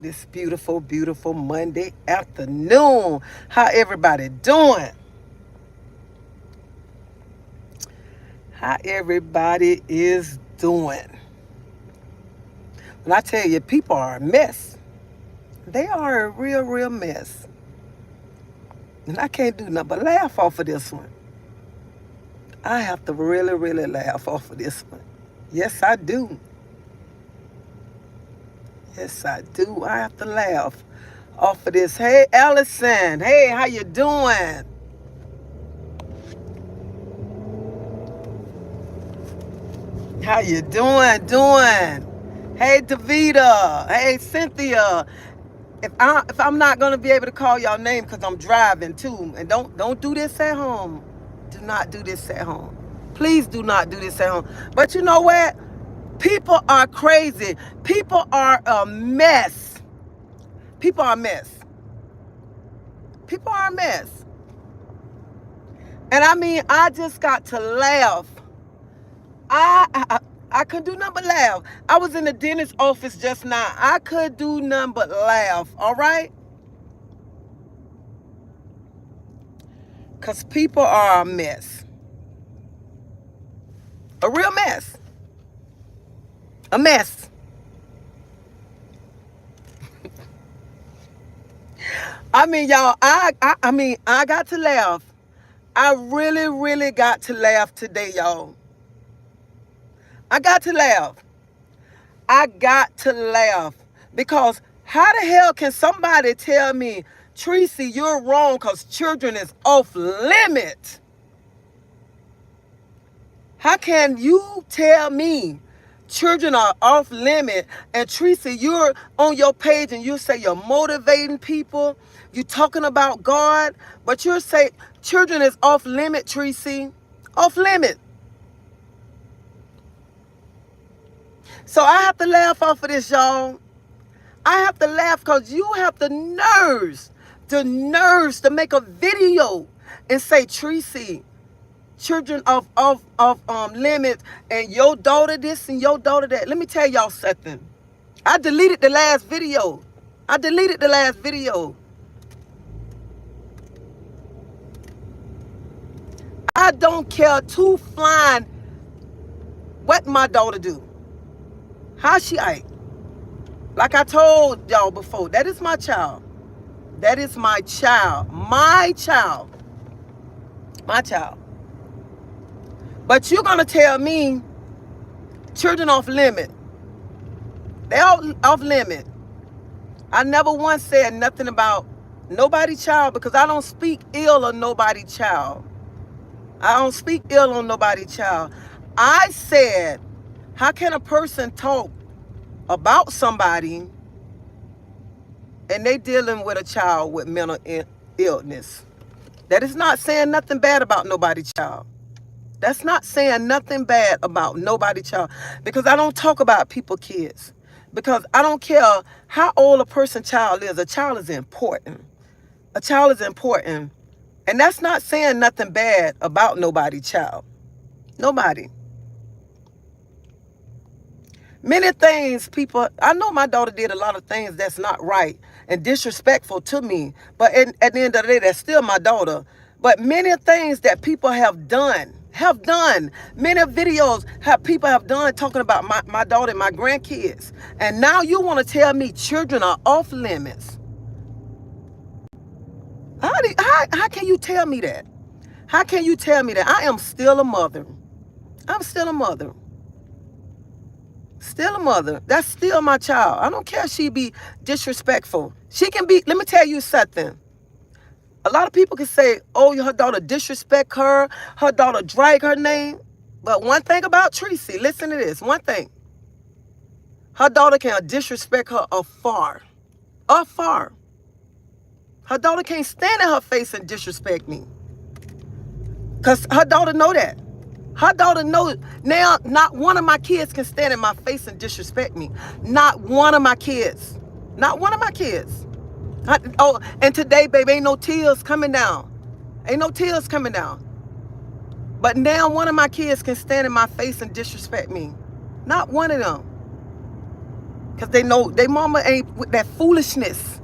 This beautiful, beautiful Monday afternoon. How everybody doing? How everybody is doing? When I tell you, people are a mess. They are a real, real mess. And I can't do nothing but laugh off of this one. I have to really, really laugh off of this one. Yes, I do. Yes, I do. I have to laugh off of this. Hey, Allison. Hey, how you doing? How you doing? Hey, Davita. Hey, Cynthia. If I'm not gonna be able to call y'all name because I'm driving too, and don't do this at home. Do not do this at home. Please do not do this at home. But you know what? People are crazy. People are a mess. People are a mess. People are a mess. And I mean, I just got to laugh. I couldn't do nothing but laugh. I was in the dentist's office just now. I could do nothing but laugh, all right? Because people are a mess. A real mess. A mess. I mean, y'all, I got to laugh. I really, really got to laugh today, y'all. I got to laugh. I got to laugh because how the hell can somebody tell me, Tracy, you're wrong because children is off limit? How can you tell me children are off limit and Tracy, you're on your page and you say you're motivating people, you're talking about God, but you say children is off limit, Tracy, off limit. So I have to laugh off of this, y'all. I have to laugh because you have the nerves to make a video and say, Tracy, children of limits and your daughter this and your daughter that. Let me tell y'all something. I deleted the last video. I don't care two flying what my daughter do. How she act. Like I told y'all before, that is my child. That is my child. My child. My child. But you're going to tell me children off limit. They all off limit. I never once said nothing about nobody's child because I don't speak ill of nobody's child. I don't speak ill on nobody's child. I said, how can a person talk about somebody and they dealing with a child with mental illness? That is not saying nothing bad about nobody's child. That's not saying nothing bad about nobody's child because I don't talk about people's kids. Because I don't care how old a person's child is. A child is important. A child is important. And that's not saying nothing bad about nobody's child. Nobody. Many things I know my daughter did a lot of things that's not right and disrespectful to me. But at the end of the day, that's still my daughter. But many things that people have done. Many videos people have done talking about my daughter and my grandkids. And now you want to tell me children are off limits. How can you tell me that? How can you tell me that? I am still a mother. I'm still a mother. Still a mother. That's still my child. I don't care if she be disrespectful. She can be, let me tell you something. A lot of people can say, oh, her daughter disrespect her daughter drag her name. But one thing about Tracy, listen to this, one thing. Her daughter can disrespect her afar. Afar. Her daughter can't stand in her face and disrespect me. Because her daughter know that. Her daughter knows. Now, not one of my kids can stand in my face and disrespect me. Not one of my kids. Not one of my kids. And today, baby, ain't no tears coming down. Ain't no tears coming down. But now one of my kids can stand in my face and disrespect me. Not one of them. Because they know their mama ain't with that foolishness.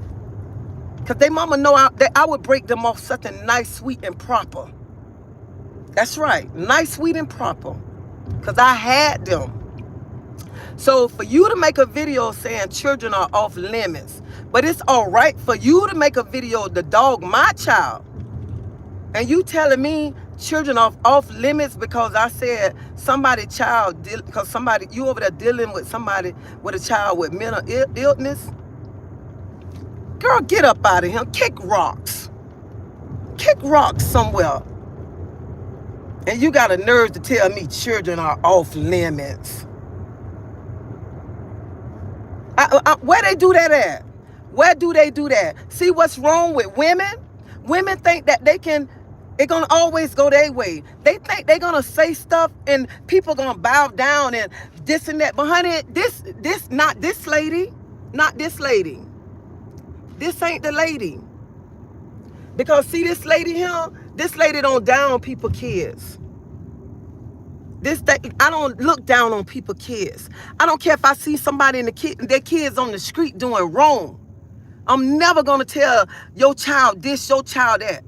Because their mama know that I would break them off something nice, sweet, and proper. That's right. Nice, sweet, and proper. Because I had them. So for you to make a video saying children are off limits, but it's all right for you to make a video to dog my child, and you telling me children are off limits because I said somebody child, because somebody, you over there dealing with somebody with a child with mental illness? Girl, get up out of here. Kick rocks. Kick rocks somewhere. And you got a nerve to tell me children are off limits. Where they do that at? Where do they do that? See what's wrong with women? Women think that they can, it's gonna always go their way. They think they're gonna say stuff and people gonna bow down and this and that. But honey, this not this lady. Not this lady. This ain't the lady. Because see this lady here, this lady don't down people kids. I don't look down on people kids. I don't care if I see somebody in their kids on the street doing wrong. I'm never gonna tell your child this, your child that.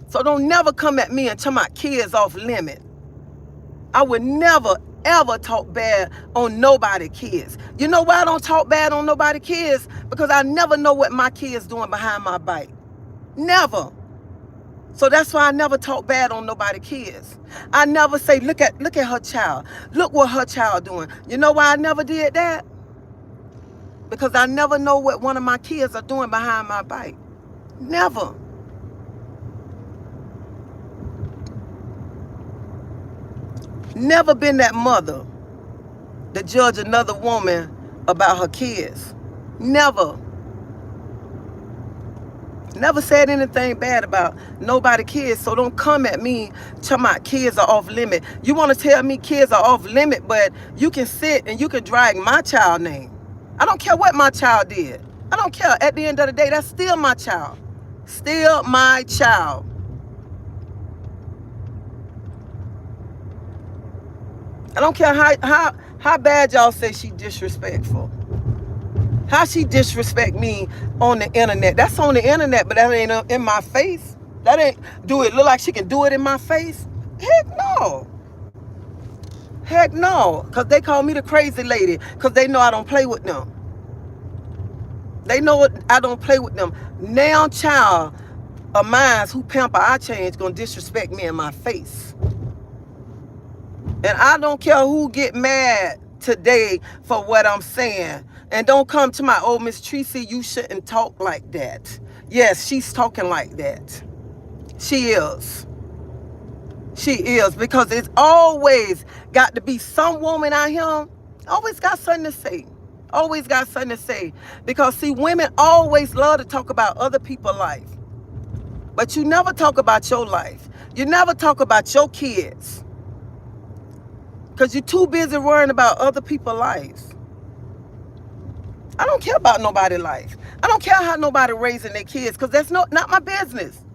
So don't never come at me and tell my kids off limit. I would never ever talk bad on nobody kids. You know why I don't talk bad on nobody kids? Because I never know what my kids doing behind my back. Never. So that's why I never talk bad on nobody kids. I never say, look at her child. Look what her child doing. You know why I never did that? Because I never know what one of my kids are doing behind my back. Never. Never been that mother to judge another woman about her kids. Never. Never said anything bad about nobody kids. So don't come at me till my kids are off limit. You want to tell me kids are off limit, but you can sit and you can drag my child name. I don't care what my child did. I don't care. At the end of the day, that's still my child. Still my child. I don't care how bad y'all say she disrespectful. How she disrespect me on the internet. That's on the internet, but that ain't in my face. That ain't, do it look like she can do it in my face? Heck no. Heck no. Because they call me the crazy lady. Because they know I don't play with them. They know I don't play with them. Now child of mine who pamper I change gonna disrespect me in my face. And I don't care who get mad today for what I'm saying. And don't come to my old Miss Tracy, you shouldn't talk like that. Yes, she's talking like that. She is. She is. Because it's always got to be some woman out here, always got something to say. Always got something to say. Because see, women always love to talk about other people's life. But you never talk about your life. You never talk about your kids. Because you're too busy worrying about other people's lives. I don't care about nobody's life. I don't care how nobody raising their kids, because that's not my business.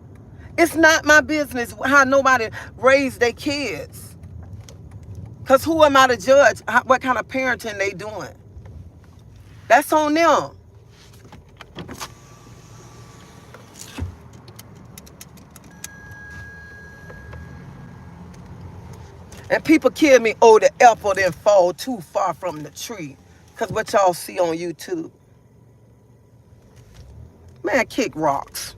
It's not my business how nobody raised their kids. Because who am I to judge what kind of parenting they doing? That's on them. And people kill me, oh, the apple didn't fall too far from the tree. Because what y'all see on YouTube. Man, kick rocks.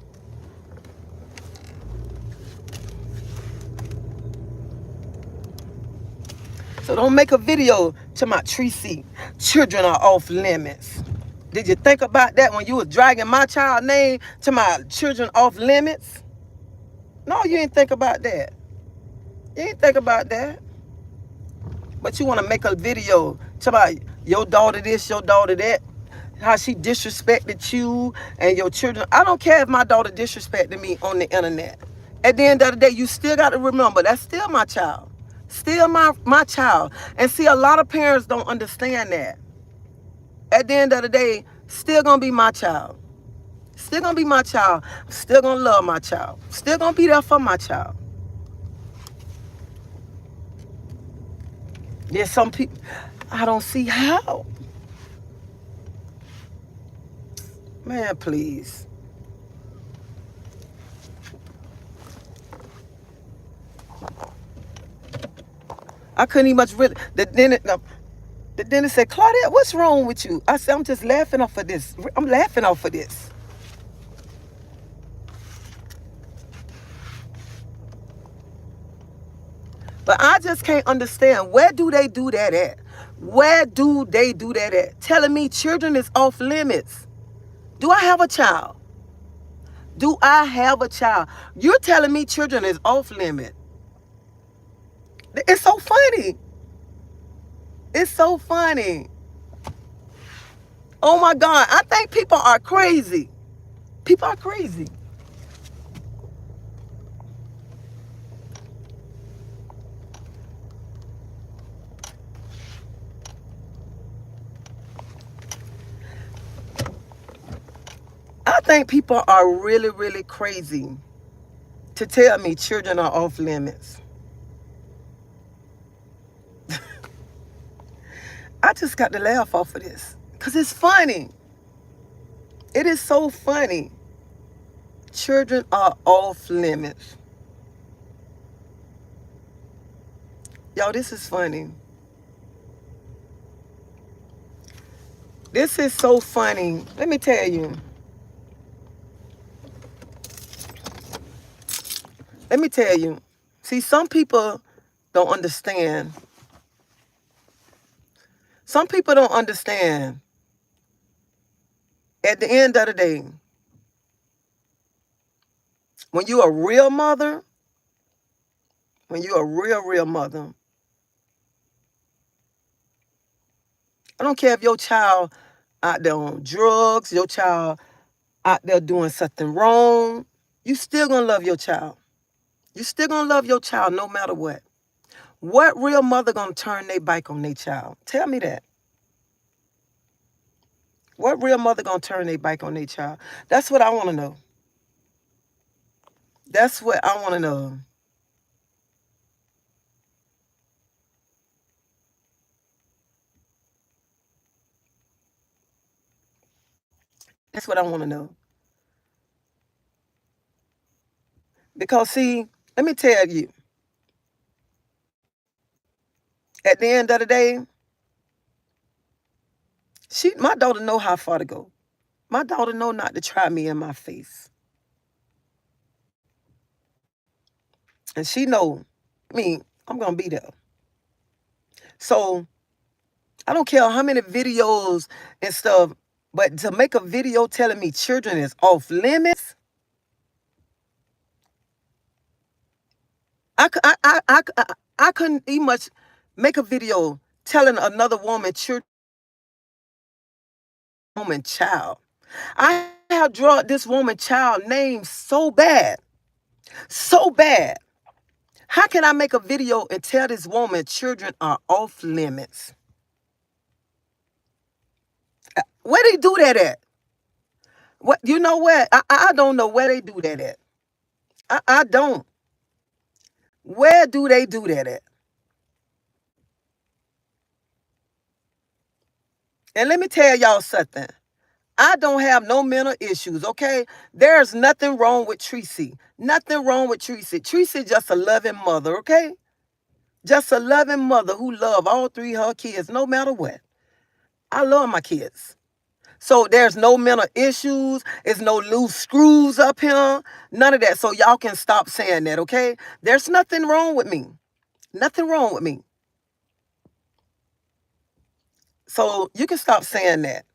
So don't make a video to my Tracy, children are off limits. Did you think about that when you was dragging my child name to my children off limits? No, you didn't think about that. You didn't think about that. But you want to make a video about your daughter this, your daughter that, how she disrespected you and your children. I don't care if my daughter disrespected me on the internet. At the end of the day, you still got to remember, that's still my child. Still my child. And see, a lot of parents don't understand that. At the end of the day, still going to be my child. Still going to be my child. Still going to love my child. Still going to be there for my child. There's some people, I don't see how. Man, please. I couldn't even much really. The dentist said, Claudette, what's wrong with you? I said, I'm just laughing off of this. I'm laughing off of this. But I just can't understand, where do they do that at? Where do they do that at? Telling me children is off limits. Do I have a child? Do I have a child? You're telling me children is off limit. It's so funny. It's so funny. Oh my God. I think people are crazy. People are crazy. I think people are really, really crazy to tell me children are off limits. I just got to laugh off of this because it's funny. It is so funny. Children are off limits. Y'all, this is funny. This is so funny. Let me tell you. Let me tell you. See, some people don't understand. Some people don't understand. At the end of the day, when you're a real mother, when you're a real mother, I don't care if your child out there on drugs, your child out there doing something wrong, you still gonna love your child. You still gonna love your child no matter what. What real mother gonna turn their bike on their child? Tell me that. What real mother gonna turn their bike on their child? That's what I wanna know. That's what I wanna know. That's what I wanna know. Because see, let me tell you, at the end of the day, my daughter know how far to go. My daughter know not to try me in my face. And she know, I'm gonna be there. So I don't care how many videos and stuff, but to make a video telling me children is off limits, I couldn't even much make a video telling another woman, child. I have drawn this woman child name so bad, so bad. How can I make a video and tell this woman children are off limits? Where they do that at? What, you know what? I don't know where they do that at. I don't. Where do they do that at? And let me tell y'all something. I don't have no mental issues, okay? There's nothing wrong with Tracy. Nothing wrong with Tracy. Tracy just a loving mother, okay? Just a loving mother who love all three of her kids no matter what. I love my kids. So there's no mental issues. There's no loose screws up here. None of that. So y'all can stop saying that, okay? There's nothing wrong with me. Nothing wrong with me. So you can stop saying that.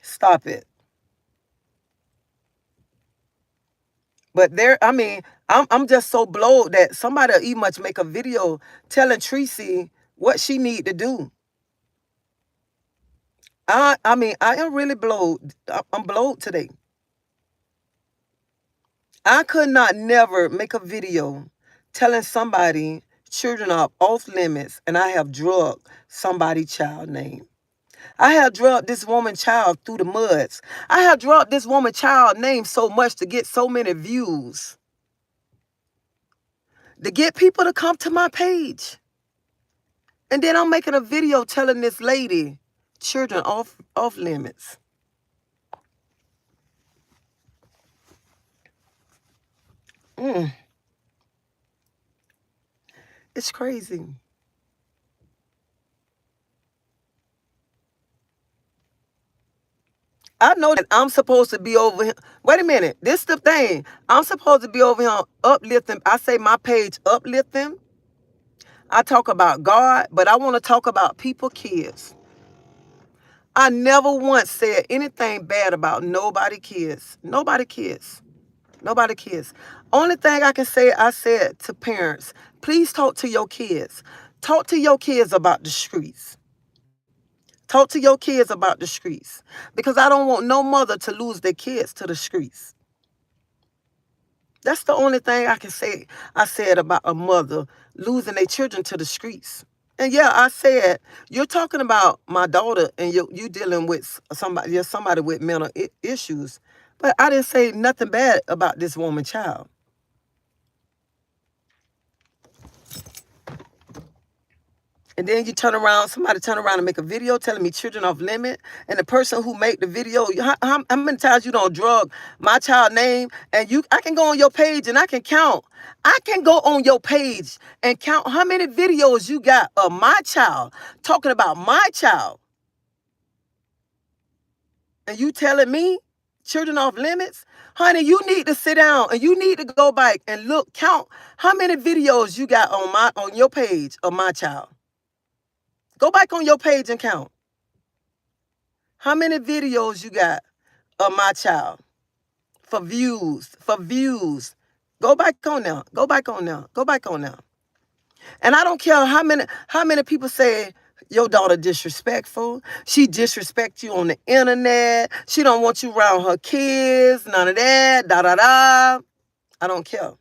Stop it. But I'm just so blowed that somebody even much make a video telling Tracy what she need to do. I am really blowed. I'm blowed today. I could not never make a video telling somebody children are off limits and I have drugged somebody's child name. I have drugged this woman child through the muds. I have drugged this woman child name so much to get so many views. To get people to come to my page. And then I'm making a video telling this lady, children off limits. It's crazy. I know that I'm supposed to be over here. Wait a minute. This is the thing. I'm supposed to be over here uplifting. I say my page uplifting. I talk about God, but I want to talk about people, kids. I never once said anything bad about nobody kids. Nobody kids. Nobody kids. Only thing I can say, I said to parents, please talk to your kids. Talk to your kids about the streets. Talk to your kids about the streets. Because I don't want no mother to lose their kids to the streets. That's the only thing I can say I said about a mother losing their children to the streets. And yeah, I said, you're talking about my daughter and you dealing with somebody, you're somebody with mental issues. But I didn't say nothing bad about this woman child. And then you turn around, somebody turn around and make a video telling me children off limit. And the person who made the video, how many times you don't drug my child name? And I can go on your page and I can count. I can go on your page and count how many videos you got of my child talking about my child. And you telling me children off limits? Honey, you need to sit down and you need to go back and look, count how many videos you got on your page of my child. Go back on your page and count. How many videos you got of my child for views, Go back on now. Go back on now. Go back on now. And I don't care how many people say your daughter disrespectful. She disrespect you on the internet. She don't want you around her kids. None of that. Da da da. I don't care.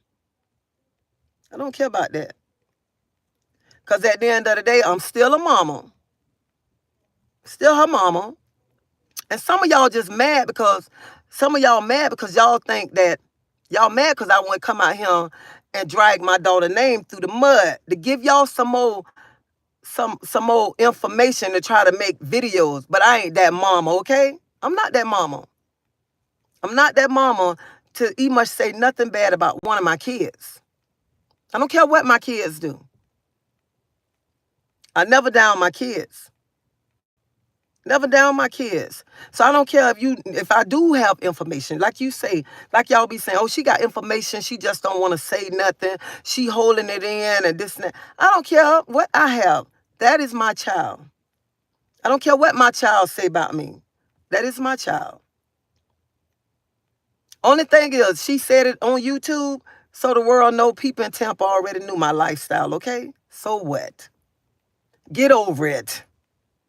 I don't care about that. Because at the end of the day, I'm still a mama. Still her mama. And some of y'all just mad because y'all think that y'all mad because I want to come out here and drag my daughter's name through the mud to give y'all some more information to try to make videos. But I ain't that mama, okay? I'm not that mama. I'm not that mama to even say nothing bad about one of my kids. I don't care what my kids do. I never down my kids. Never down my kids. So I don't care if I do have information, like you say, like y'all be saying, oh, she got information, she just don't want to say nothing. She holding it in and this and that. I don't care what I have. That is my child. I don't care what my child say about me. That is my child. Only thing is, she said it on YouTube, so the world know people in Tampa already knew my lifestyle, okay? So what? Get over it.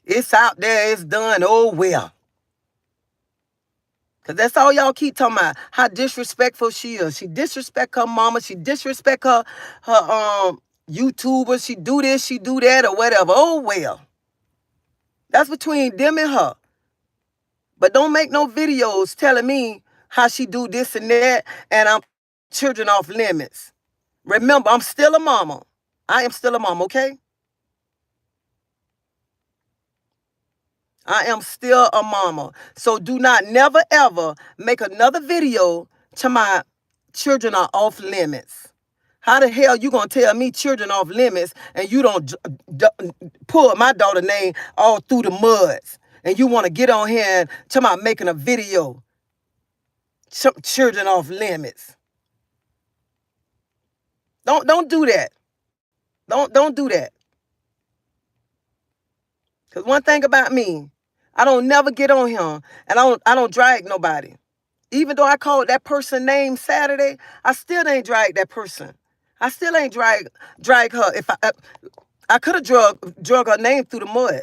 It's out there. It's done. Oh, well. Because that's all y'all keep talking about, how disrespectful she is. She disrespect her mama. She disrespect her YouTubers. She do this, she do that, or whatever. Oh, well. That's between them and her. But don't make no videos telling me how she do this and that, and I'm children off limits. Remember, I'm still a mama. I am still a mama, okay? I am still a mama. So do not never, ever make another video to my children are off limits. How the hell you going to tell me children off limits and you don't pull my daughter's name all through the muds and you want to get on here and talk about making a video? Children off limits. Don't do that. Don't do that. Because one thing about me, I don't never get on here and I don't drag nobody. Even though I called that person name Saturday, I still ain't drag that person. I still ain't drag her. If I could have drug her name through the mud.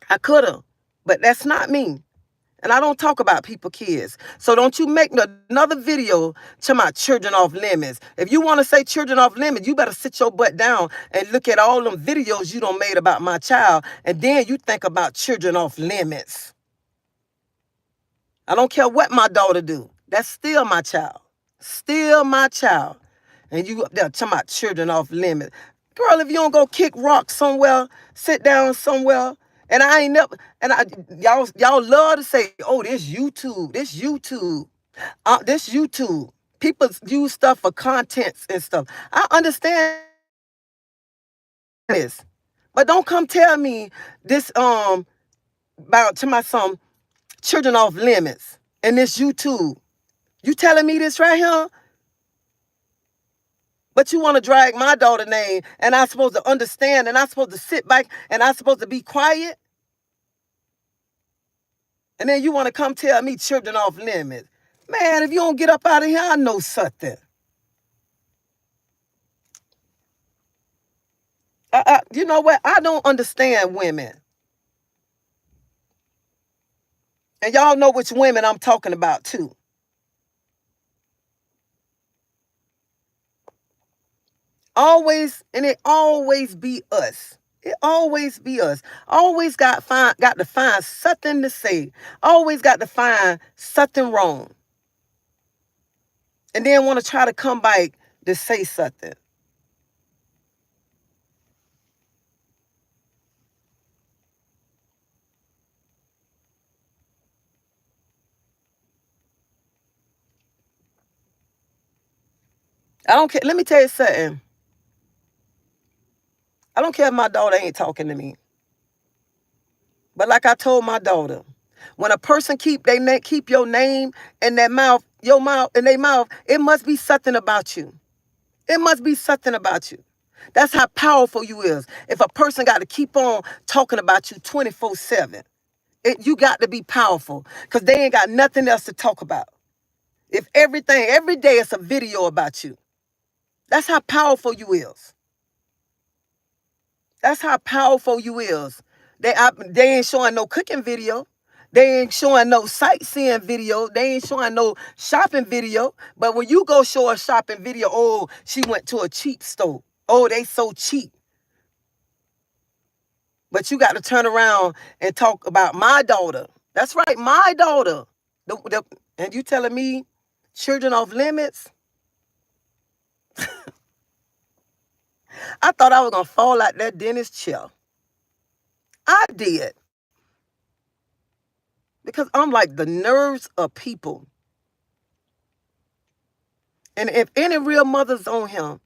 I could have. But that's not me. And I don't talk about people, kids. So don't you make another video to my children off limits. If you want to say children off limits, you better sit your butt down and look at all them videos you done made about my child. And then you think about children off limits. I don't care what my daughter do. That's still my child. Still my child. And you up there talking about children off limits. Girl, if you don't go kick rocks somewhere, sit down somewhere, and I ain't never, and I, y'all love to say, oh, this YouTube, this YouTube. People use stuff for contents and stuff. I understand this, but don't come tell me this about to my son children off limits and this YouTube. You telling me this right here? But you want to drag my daughter's name, and I'm supposed to understand, and I'm supposed to sit back, and I'm supposed to be quiet? And then you want to come tell me children off limits. Man, if you don't get up out of here, I know something. You know what? I don't understand women. And y'all know which women I'm talking about, too. Always, and it always be us. It always be us. Always got to find something to say. Always got to find something wrong. And then want to try to come back to say something. I don't care. Let me tell you something. I don't care if my daughter ain't talking to me. But like I told my daughter, when a person keep your name in their mouth, your mouth in their mouth, it must be something about you. It must be something about you. That's how powerful you is. If a person got to keep on talking about you 24/7, you got to be powerful because they ain't got nothing else to talk about. If every day it's a video about you, that's how powerful you is. That's how powerful you is. They ain't showing no cooking video. They ain't showing no sightseeing video. They ain't showing no shopping video. But when you go show a shopping video, oh, she went to a cheap store. Oh, they so cheap. But you got to turn around and talk about my daughter. That's right, my daughter. And you telling me children off limits? I thought I was going to fall out that dentist chair. I did. Because I'm like the nerves of people. And if any real mothers on him,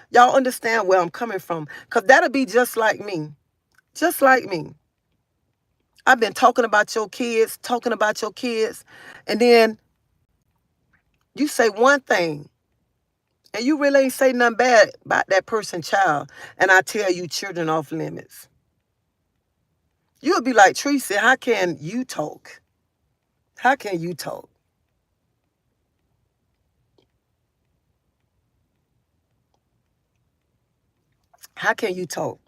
y'all understand where I'm coming from. Because that'll be just like me. Just like me. I've been talking about your kids. And then you say one thing. And you really ain't say nothing bad about that person's child. And I tell you children off limits. You'll be like, Tracy, how can you talk? How can you talk? How can you talk?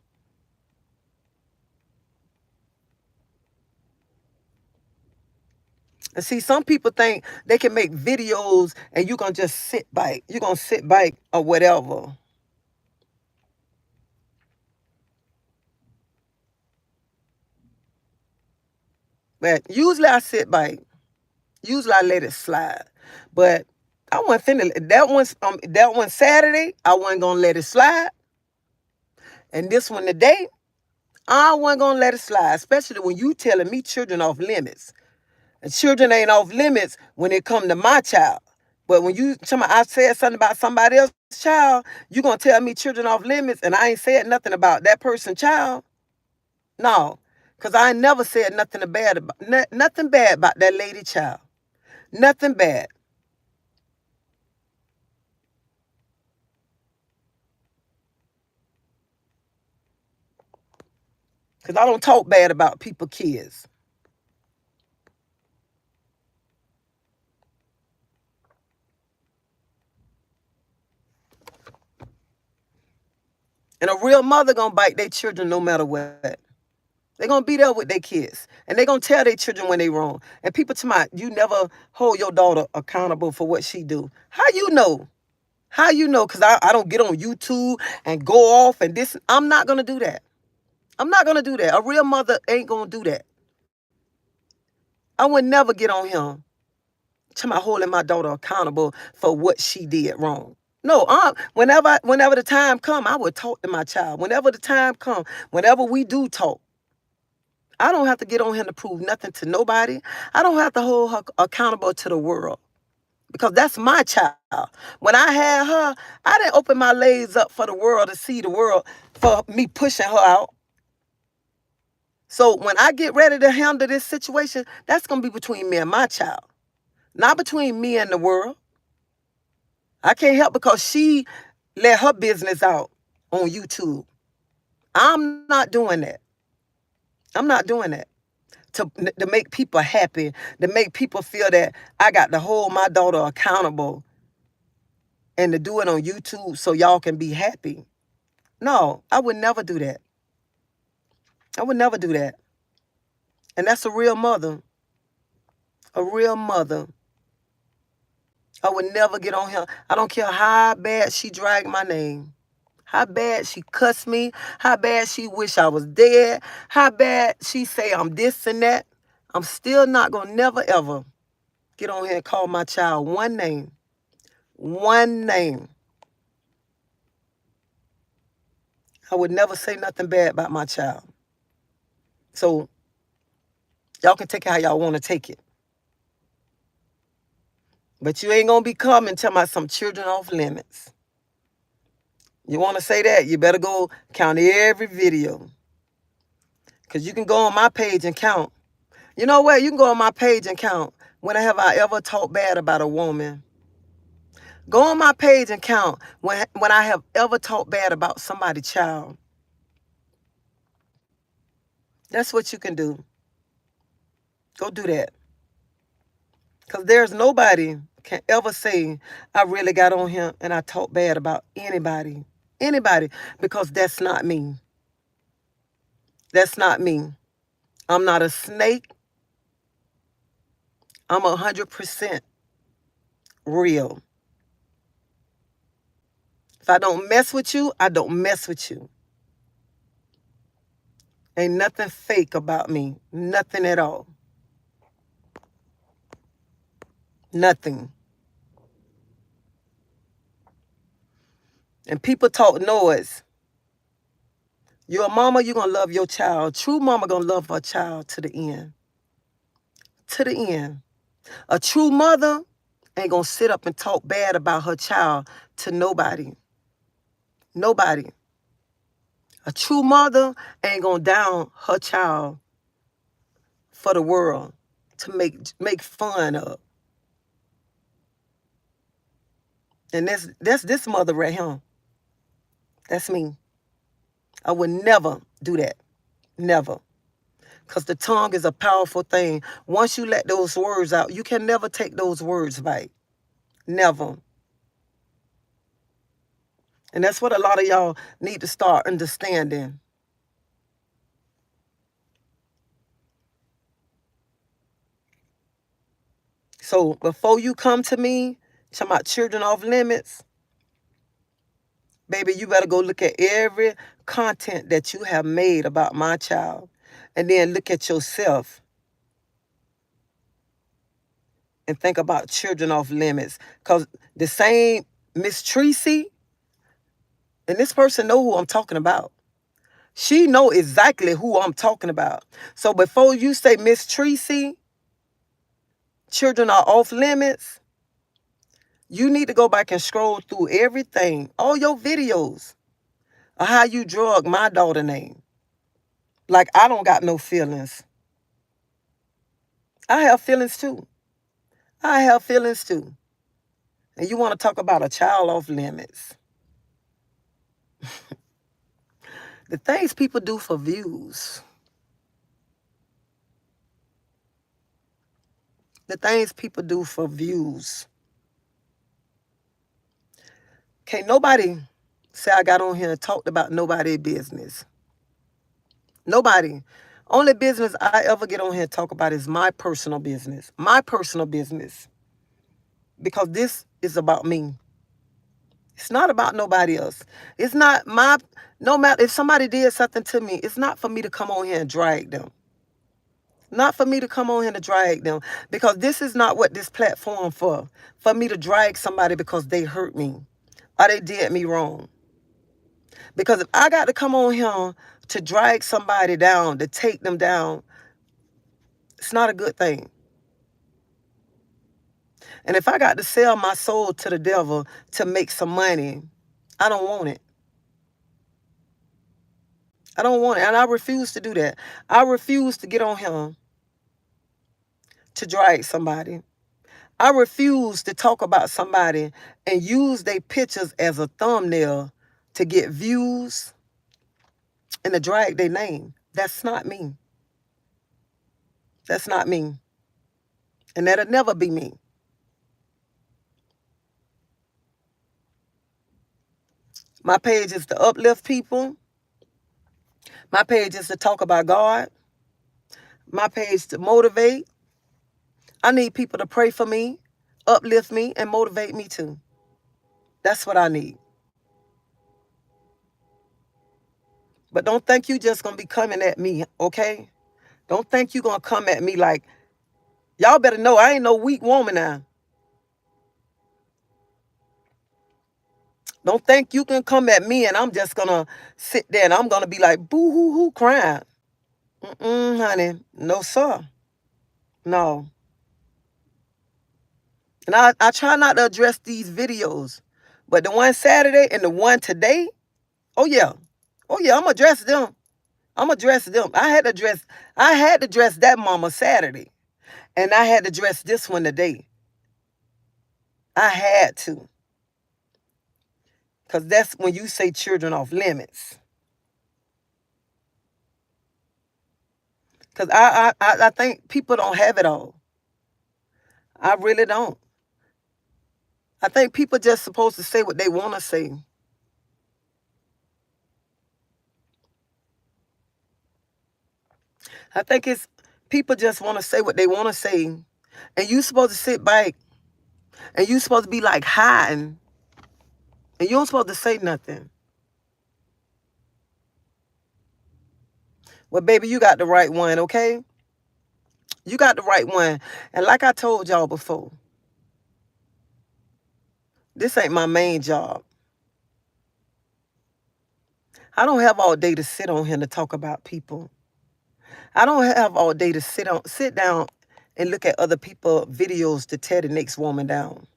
And see, some people think they can make videos and you're going to just sit back. You're going to sit back or whatever. But usually I sit back. Usually I let it slide. But I wasn't finna, that one Saturday, I wasn't going to let it slide. And this one today, I wasn't going to let it slide. Especially when you telling me children off limits. And children ain't off limits when it come to my child. But when I said something about somebody else's child, you going to tell me children off limits and I ain't said nothing about that person's child? No, because I ain't never said nothing bad about that lady child. Nothing bad. Because I don't talk bad about people's kids. And a real mother going to bite their children no matter what. They're going to be there with their kids. And they're going to tell their children when they wrong. And people tell me, you never hold your daughter accountable for what she do. How you know? How you know? Because I don't get on YouTube and go off and this. I'm not going to do that. I'm not going to do that. A real mother ain't going to do that. I would never get on him to my holding my daughter accountable for what she did wrong. No, whenever the time come, I would talk to my child. Whenever the time come, whenever we do talk, I don't have to get on here to prove nothing to nobody. I don't have to hold her accountable to the world because that's my child. When I had her, I didn't open my legs up for the world to see the world for me pushing her out. So when I get ready to handle this situation, that's going to be between me and my child, not between me and the world. I can't help because she let her business out on YouTube. I'm not doing that. I'm not doing that to make people happy, to make people feel that I got to hold my daughter accountable and to do it on YouTube so y'all can be happy. No, I would never do that. I would never do that. And that's a real mother. A real mother. I would never get on here. I don't care how bad she dragged my name. How bad she cussed me. How bad she wish I was dead. How bad she say I'm this and that. I'm still not going to never ever get on here and call my child one name. One name. I would never say nothing bad about my child. So y'all can take it how y'all want to take it. But you ain't going to be coming to my some children off limits. You want to say that? You better go count every video. Because you can go on my page and count. You know what? You can go on my page and count. When have I ever talked bad about a woman? Go on my page and count when I have ever talked bad about somebody's child. That's what you can do. Go do that. Because there's nobody can ever say, I really got on here and I talk bad about anybody. Anybody. Because that's not me. That's not me. I'm not a snake. I'm 100% real. If I don't mess with you, I don't mess with you. Ain't nothing fake about me. Nothing at all. Nothing. And people talk noise. You're a mama, you're going to love your child. True mama going to love her child to the end. To the end. A true mother ain't going to sit up and talk bad about her child to nobody. Nobody. A true mother ain't going to down her child for the world to make fun of. And that's this mother right here. That's me. I would never do that. Never. Because the tongue is a powerful thing. Once you let those words out, you can never take those words back. Never. And that's what a lot of y'all need to start understanding. So before you come to me, talking about children off limits, baby, you better go look at every content that you have made about my child. And then look at yourself and think about children off limits. Because the same Miss Tracy, and this person know who I'm talking about. She know exactly who I'm talking about. So before you say Miss Tracy, children are off limits, you need to go back and scroll through everything, all your videos of how you drug my daughter name. Like I don't got no feelings. I have feelings too. I have feelings too. And you want to talk about a child off limits. The things people do for views. The things people do for views. Can't nobody say I got on here and talked about nobody's business. Nobody. Only business I ever get on here and talk about is my personal business. My personal business. Because this is about me. It's not about nobody else. It's not my, no matter if somebody did something to me, it's not for me to come on here and drag them. Not for me to come on here to drag them. Because this is not what this platform for me to drag somebody because they hurt me. or they did me wrong. Because if I got to come on here to drag somebody down, to take them down, it's not a good thing. And if I got to sell my soul to the devil to make some money, I don't want it. I don't want it. And I refuse to do that. I refuse to get on here to drag somebody. I refuse to talk about somebody and use their pictures as a thumbnail to get views and to drag their name. That's not me. That's not me. And that'll never be me. My page is to uplift people. My page is to talk about God. My page to motivate. I need people to pray for me, uplift me, and motivate me too. That's what I need. But don't think you just going to be coming at me, okay? Don't think you going to come at me like, y'all better know I ain't no weak woman now. Don't think you can come at me and I'm just going to sit there and I'm going to be like, boo-hoo-hoo, crying. Honey. No, sir. No. And I try not to address these videos. But the one Saturday and the one today, oh, yeah. Oh, yeah, I'm going to address them. I'm going to address them. I had to dress that mama Saturday. And I had to dress this one today. I had to. Because that's when you say children off limits. Because I think people don't have it all. I really don't. I think people just supposed to say what they want to say. I think it's people just want to say what they want to say. And you supposed to sit back and you supposed to be like hiding. And you don't supposed to say nothing. Well, baby, you got the right one, okay? You got the right one. And like I told y'all before, this ain't my main job. I don't have all day to sit on here to talk about people. I don't have all day to sit down and look at other people's videos to tear the next woman down.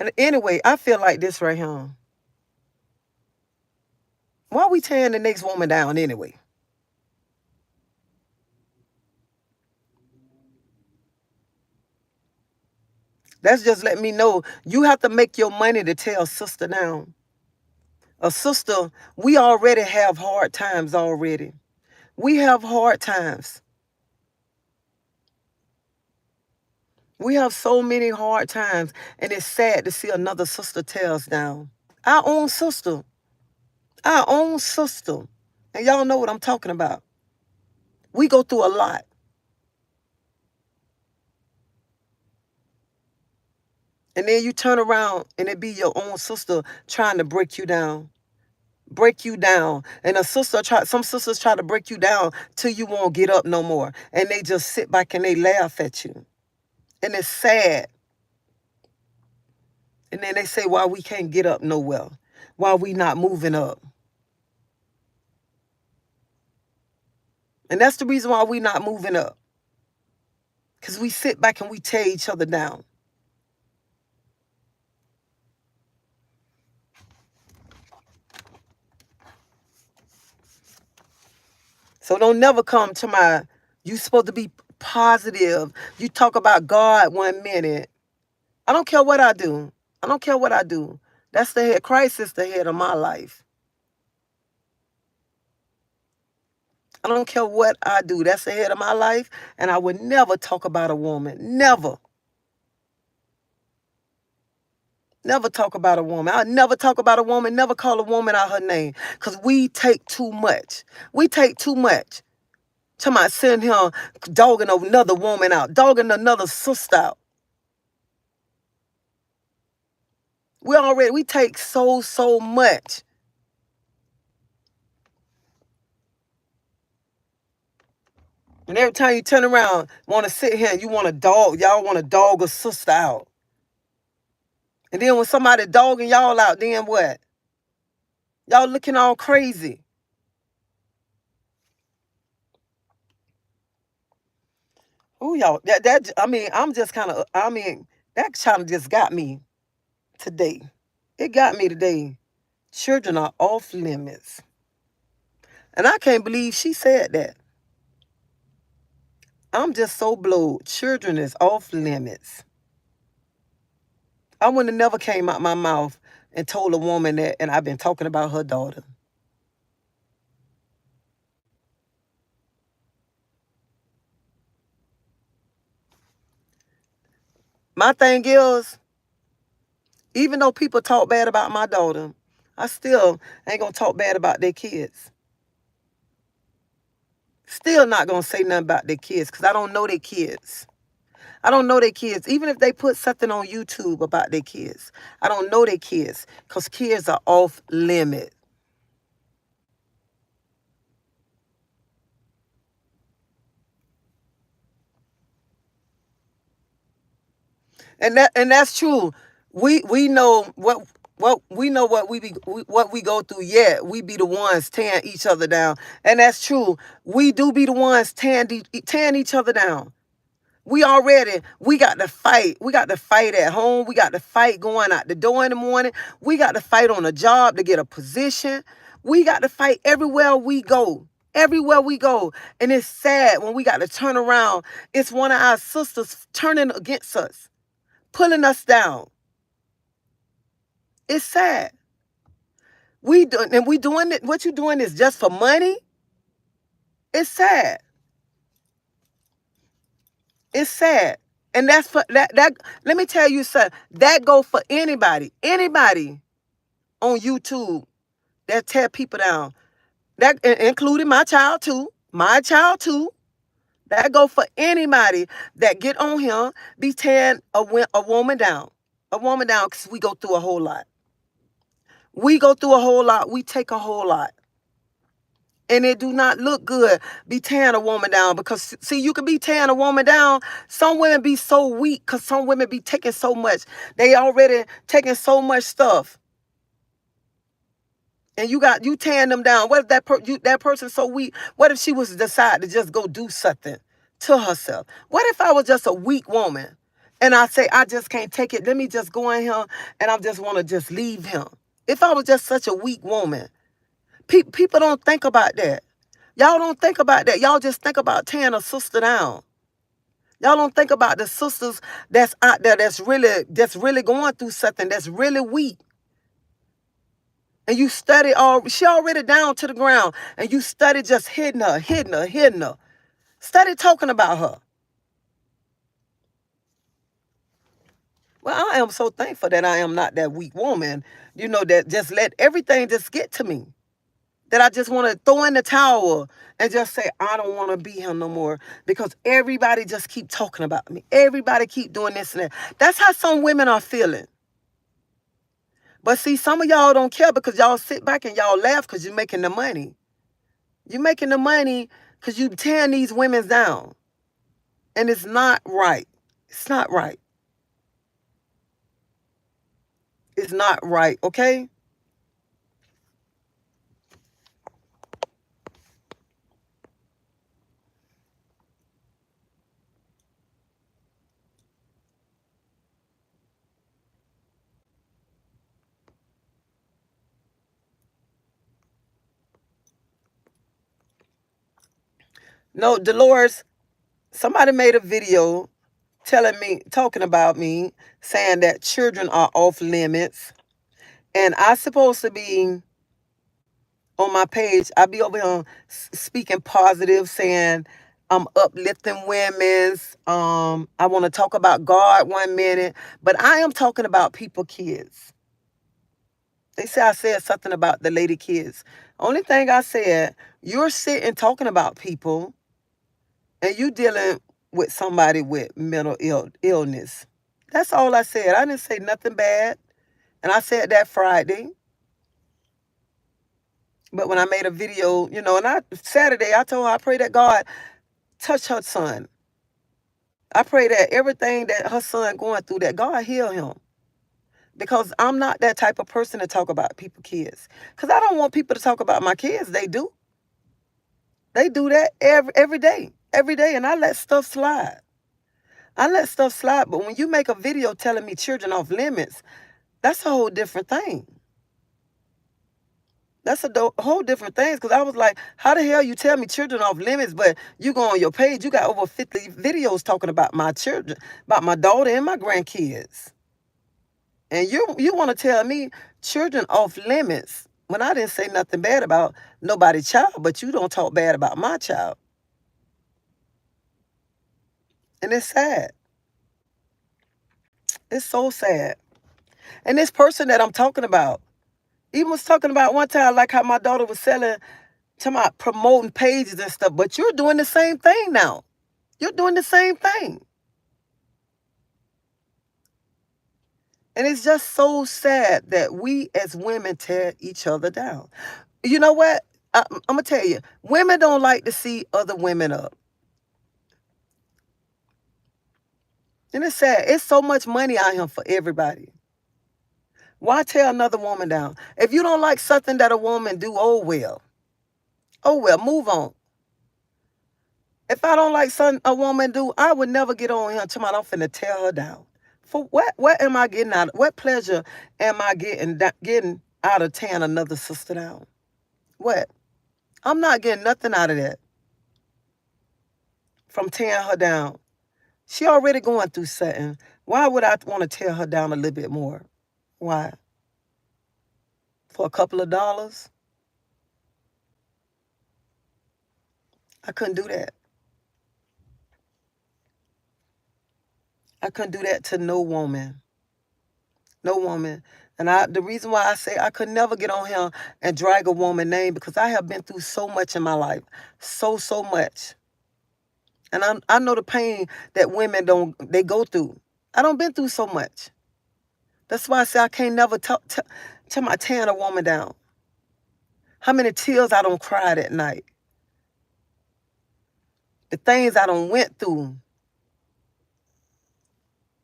And anyway, I feel like this right here. Why are we tearing the next woman down anyway? That's just let me know you have to make your money to tear a sister down. A sister, we already have hard times already. We have hard times. We have so many hard times, and it's sad to see another sister tear us down. Our own sister. Our own sister. And y'all know what I'm talking about. We go through a lot. And then you turn around and it be your own sister trying to break you down. Break you down. And some sisters try to break you down till you won't get up no more. And they just sit back and they laugh at you. And it's sad. And then they say why we can't get up nowhere. Why we not moving up. And that's the reason why we not moving up. Because we sit back and we tear each other down. So don't never come to you supposed to be positive. You talk about God 1 minute. I don't care what I do. I don't care what I do. That's the head. Christ is the head of my life. I don't care what I do. That's the head of my life. And I would never talk about a woman. Never. Never talk about a woman. I never talk about a woman. Never call a woman out her name. Because we take too much. We take too much. Talking about sitting here dogging another woman out. Dogging another sister out. We take so much. And every time you turn around, want to sit here and you want to dog, y'all want to dog a sister out. And then when somebody dogging y'all out, then what? Y'all looking all crazy. Oh, y'all, I mean, that kind of just got me today. It got me today. Children are off limits. And I can't believe she said that. I'm just so blowed. Children is off limits. I would have never came out my mouth and told a woman that, and I've been talking about her daughter. My thing is, even though people talk bad about my daughter, I still ain't gonna talk bad about their kids. Still not gonna say nothing about their kids because I don't know their kids. I don't know their kids. Even if they put something on YouTube about their kids, I don't know their kids because kids are off limit. And that's true. We know what we know what we go through. Yeah, we be the ones tearing each other down, and that's true. We do be the ones tearing each other down. We got to fight. We got to fight at home. We got to fight going out the door in the morning. We got to fight on a job to get a position. We got to fight everywhere we go. Everywhere we go. And it's sad when we got to turn around. It's one of our sisters turning against us, pulling us down. It's sad. We doing it. What you doing is just for money. It's sad. It's sad. And that's for that. Let me tell you something. That go for anybody. Anybody on YouTube that tear people down. That including my child too. My child too. That go for anybody that get on here, be tearing a woman down. A woman down because we go through a whole lot. We go through a whole lot. We take a whole lot. And it do not look good be tearing a woman down because, see, you could be tearing a woman down. Some women be so weak because some women be taking so much. They already taking so much stuff. And you tearing them down. What if that person's so weak? What if she was to decide to just go do something to herself? What if I was just a weak woman and I say, I just can't take it. Let me just go in here and I just want to just leave him. If I was just such a weak woman, people don't think about that. Y'all don't think about that. Y'all just think about tearing a sister down. Y'all don't think about the sisters that's out there that's really going through something, that's really weak. And you study she already down to the ground. And you study just hitting her. Study talking about her. Well, I am so thankful that I am not that weak woman, that just let everything just get to me. That I just want to throw in the towel and just say, I don't want to be here no more because everybody just keep talking about me. Everybody keep doing this and that. That's how some women are feeling. But see, some of y'all don't care because y'all sit back and y'all laugh because you're making the money. You're making the money because you tearing these women down. And it's not right. It's not right. It's not right, okay? No, Dolores, somebody made a video talking about me, saying that children are off limits. And I supposed to be on my page. I be over here speaking positive, saying I'm uplifting women's. I want to talk about God 1 minute, but I am talking about people, kids. They say I said something about the lady kids. Only thing I said, you're sitting talking about people, and you dealing with somebody with mental illness. That's all I said. I didn't say nothing bad, and I said that Friday. But when I made a video, and Saturday I told her I pray that God touch her son. I pray that everything that her son going through, that God heal him. Because I'm not that type of person to talk about people's kids. Because I don't want people to talk about my kids. They do. They do that every day. Every day. And I let stuff slide. I let stuff slide. But when you make a video telling me children off limits, that's a whole different thing. That's a whole different thing. Because I was like, how the hell you tell me children off limits, but you go on your page, you got over 50 videos talking about my children, about my daughter and my grandkids. And you want to tell me children off limits when I didn't say nothing bad about nobody's child, but you don't talk bad about my child. And it's sad. It's so sad. And this person that I'm talking about, even was talking about one time, like how my daughter was selling, to my promoting pages and stuff, but you're doing the same thing now. You're doing the same thing. And it's just so sad that we as women tear each other down. You know what? I'm going to tell you, women don't like to see other women up. And it's sad. It's so much money out here for everybody. Why tear another woman down? If you don't like something that a woman do, oh well. Oh well, move on. If I don't like something a woman do, I would never get on here until I'm finna tear her down. For what am I getting out of? What pleasure am I getting out of tearing another sister down? What? I'm not getting nothing out of that. From tearing her down. She already going through something. Why would I want to tear her down a little bit more? Why? For a couple of dollars? I couldn't do that. I couldn't do that to no woman. No woman. And the reason why I say I could never get on here and drag a woman's name, because I have been through so much in my life. So much. And I know the pain that women they go through. I don't been through so much. That's why I say I can't never tell my tearing a woman down. How many tears I don't cried at night. The things I done went through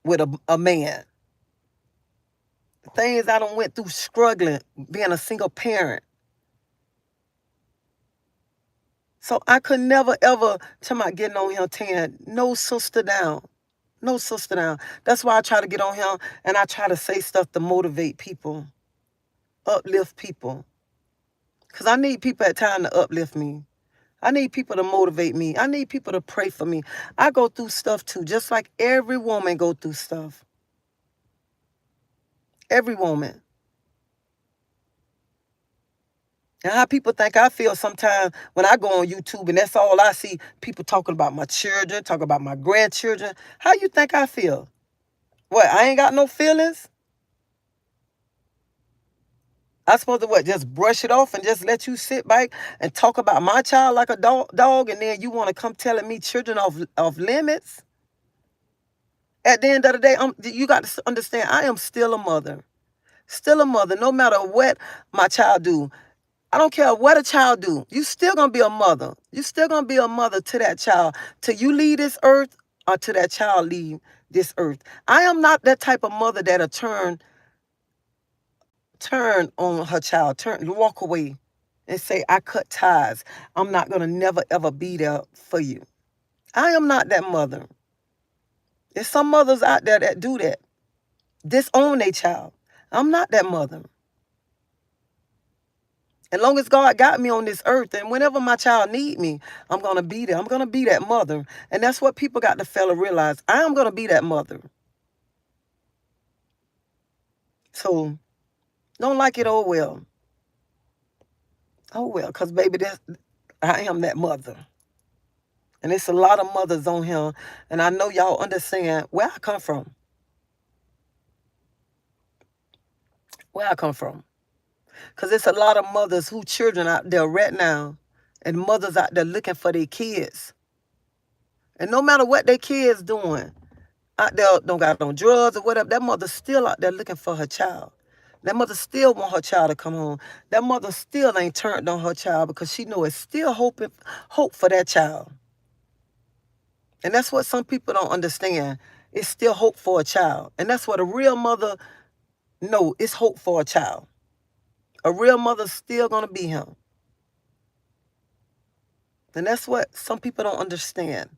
with a man. The things I done went through struggling, being a single parent. So I could never, ever, to my getting on here tearing no sister down. No sister down. That's why I try to get on here and I try to say stuff to motivate people, uplift people. Because I need people at time to uplift me. I need people to motivate me. I need people to pray for me. I go through stuff too, just like every woman go through stuff. Every woman. And how people think I feel sometimes when I go on YouTube and that's all I see, people talking about my children, talking about my grandchildren. How you think I feel? What, I ain't got no feelings? I supposed to what, just brush it off and just let you sit back and talk about my child like a dog, and then you want to come telling me children of limits? At the end of the day, you got to understand, I am still a mother. Still a mother, no matter what my child do. I don't care what a child do. You still going to be a mother. You still going to be a mother to that child till you leave this earth or till that child leave this earth. I am not that type of mother that'll turn on her child, walk away and say, I cut ties. I'm not going to never, ever be there for you. I am not that mother. There's some mothers out there that do that. Disown their child. I'm not that mother. As long as God got me on this earth, and whenever my child need me, I'm going to be there. I'm going to be that mother. And that's what people got to fella realize. I am going to be that mother. So, don't like it, oh well. Oh well, because baby, I am that mother. And it's a lot of mothers on here, and I know y'all understand where I come from. Where I come from. Because it's a lot of mothers who children out there right now, and mothers out there looking for their kids. And no matter what their kids doing, out there don't got on drugs or whatever, that mother still out there looking for her child. That mother still want her child to come home. That mother still ain't turned on her child because she know it's still hope for that child. And that's what some people don't understand. It's still hope for a child. And that's what a real mother knows. It's hope for a child. A real mother's still going to be him. And that's what some people don't understand.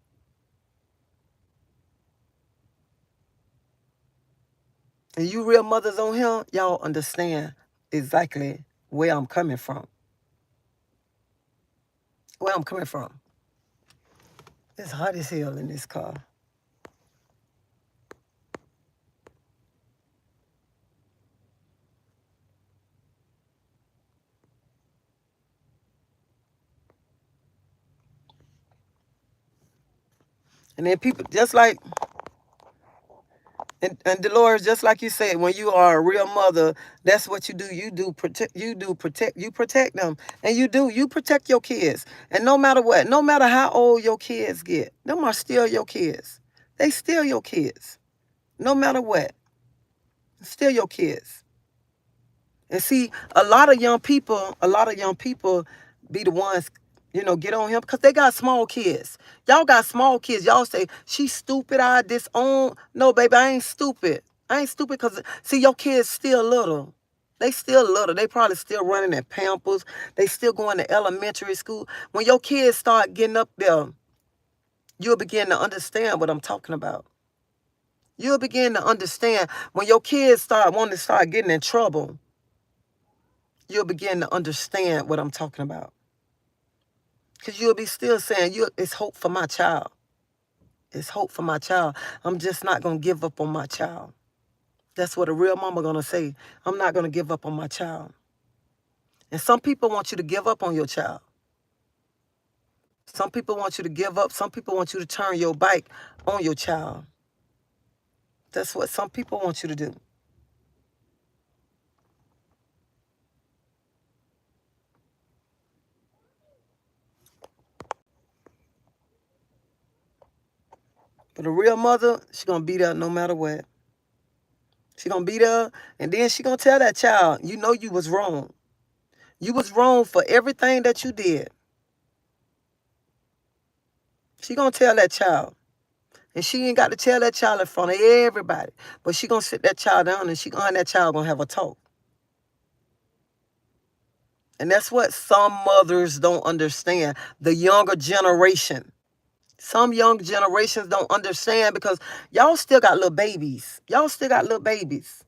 And you real mothers on here, y'all understand exactly where I'm coming from. Where I'm coming from. It's hot as hell in this car. And then people, just like, and Dolores, just like you said, when you are a real mother, that's what you do. You protect them. And you protect your kids. And no matter what, no matter how old your kids get, them are still your kids. They still your kids. No matter what, still your kids. And see, a lot of young people be the ones, get on him because they got small kids. Y'all got small kids. Y'all say, she's stupid, I disown. No, baby, I ain't stupid. I ain't stupid because, see, your kids still little. They still little. They probably still running in Pampers. They still going to elementary school. When your kids start getting up there, you'll begin to understand what I'm talking about. You'll begin to understand when your kids wanting to start getting in trouble. You'll begin to understand what I'm talking about. Because you'll be still saying, it's hope for my child. It's hope for my child. I'm just not going to give up on my child. That's what a real mama going to say. I'm not going to give up on my child. And some people want you to give up on your child. Some people want you to give up. Some people want you to turn your back on your child. That's what some people want you to do. But a real mother, she's going to be there no matter what. She's going to be there, and then she's going to tell that child, you know you was wrong. You was wrong for everything that you did. She going to tell that child. And she ain't got to tell that child in front of everybody. But she going to sit that child down, and that child going to have a talk. And that's what some mothers don't understand. The younger generation. Some young generations don't understand because y'all still got little babies. Y'all still got little babies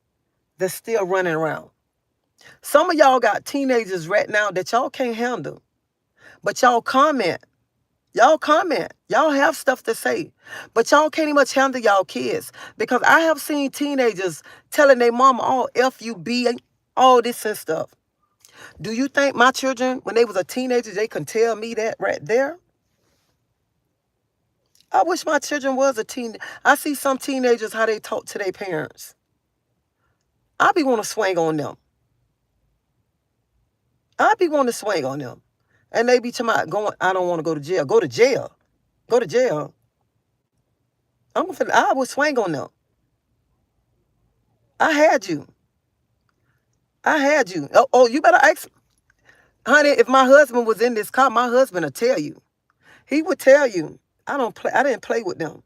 that's still running around. Some of y'all got teenagers right now that y'all can't handle. But y'all comment. Y'all comment. Y'all have stuff to say. But y'all can't even handle y'all kids. Because I have seen teenagers telling their mama, oh, F-U-B, all this and stuff. Do you think my children, when they was a teenager, they can tell me that right there? I wish my children was a teen. I see some teenagers, how they talk to their parents. I be want to swing on them. I be want to swing on them. And they be talking about going, I don't want to go to jail. Go to jail. Go to jail. I would swing on them. I had you. I had you. Oh, you better ask. Honey, if my husband was in this car, my husband would tell you. He would tell you. I didn't play with them.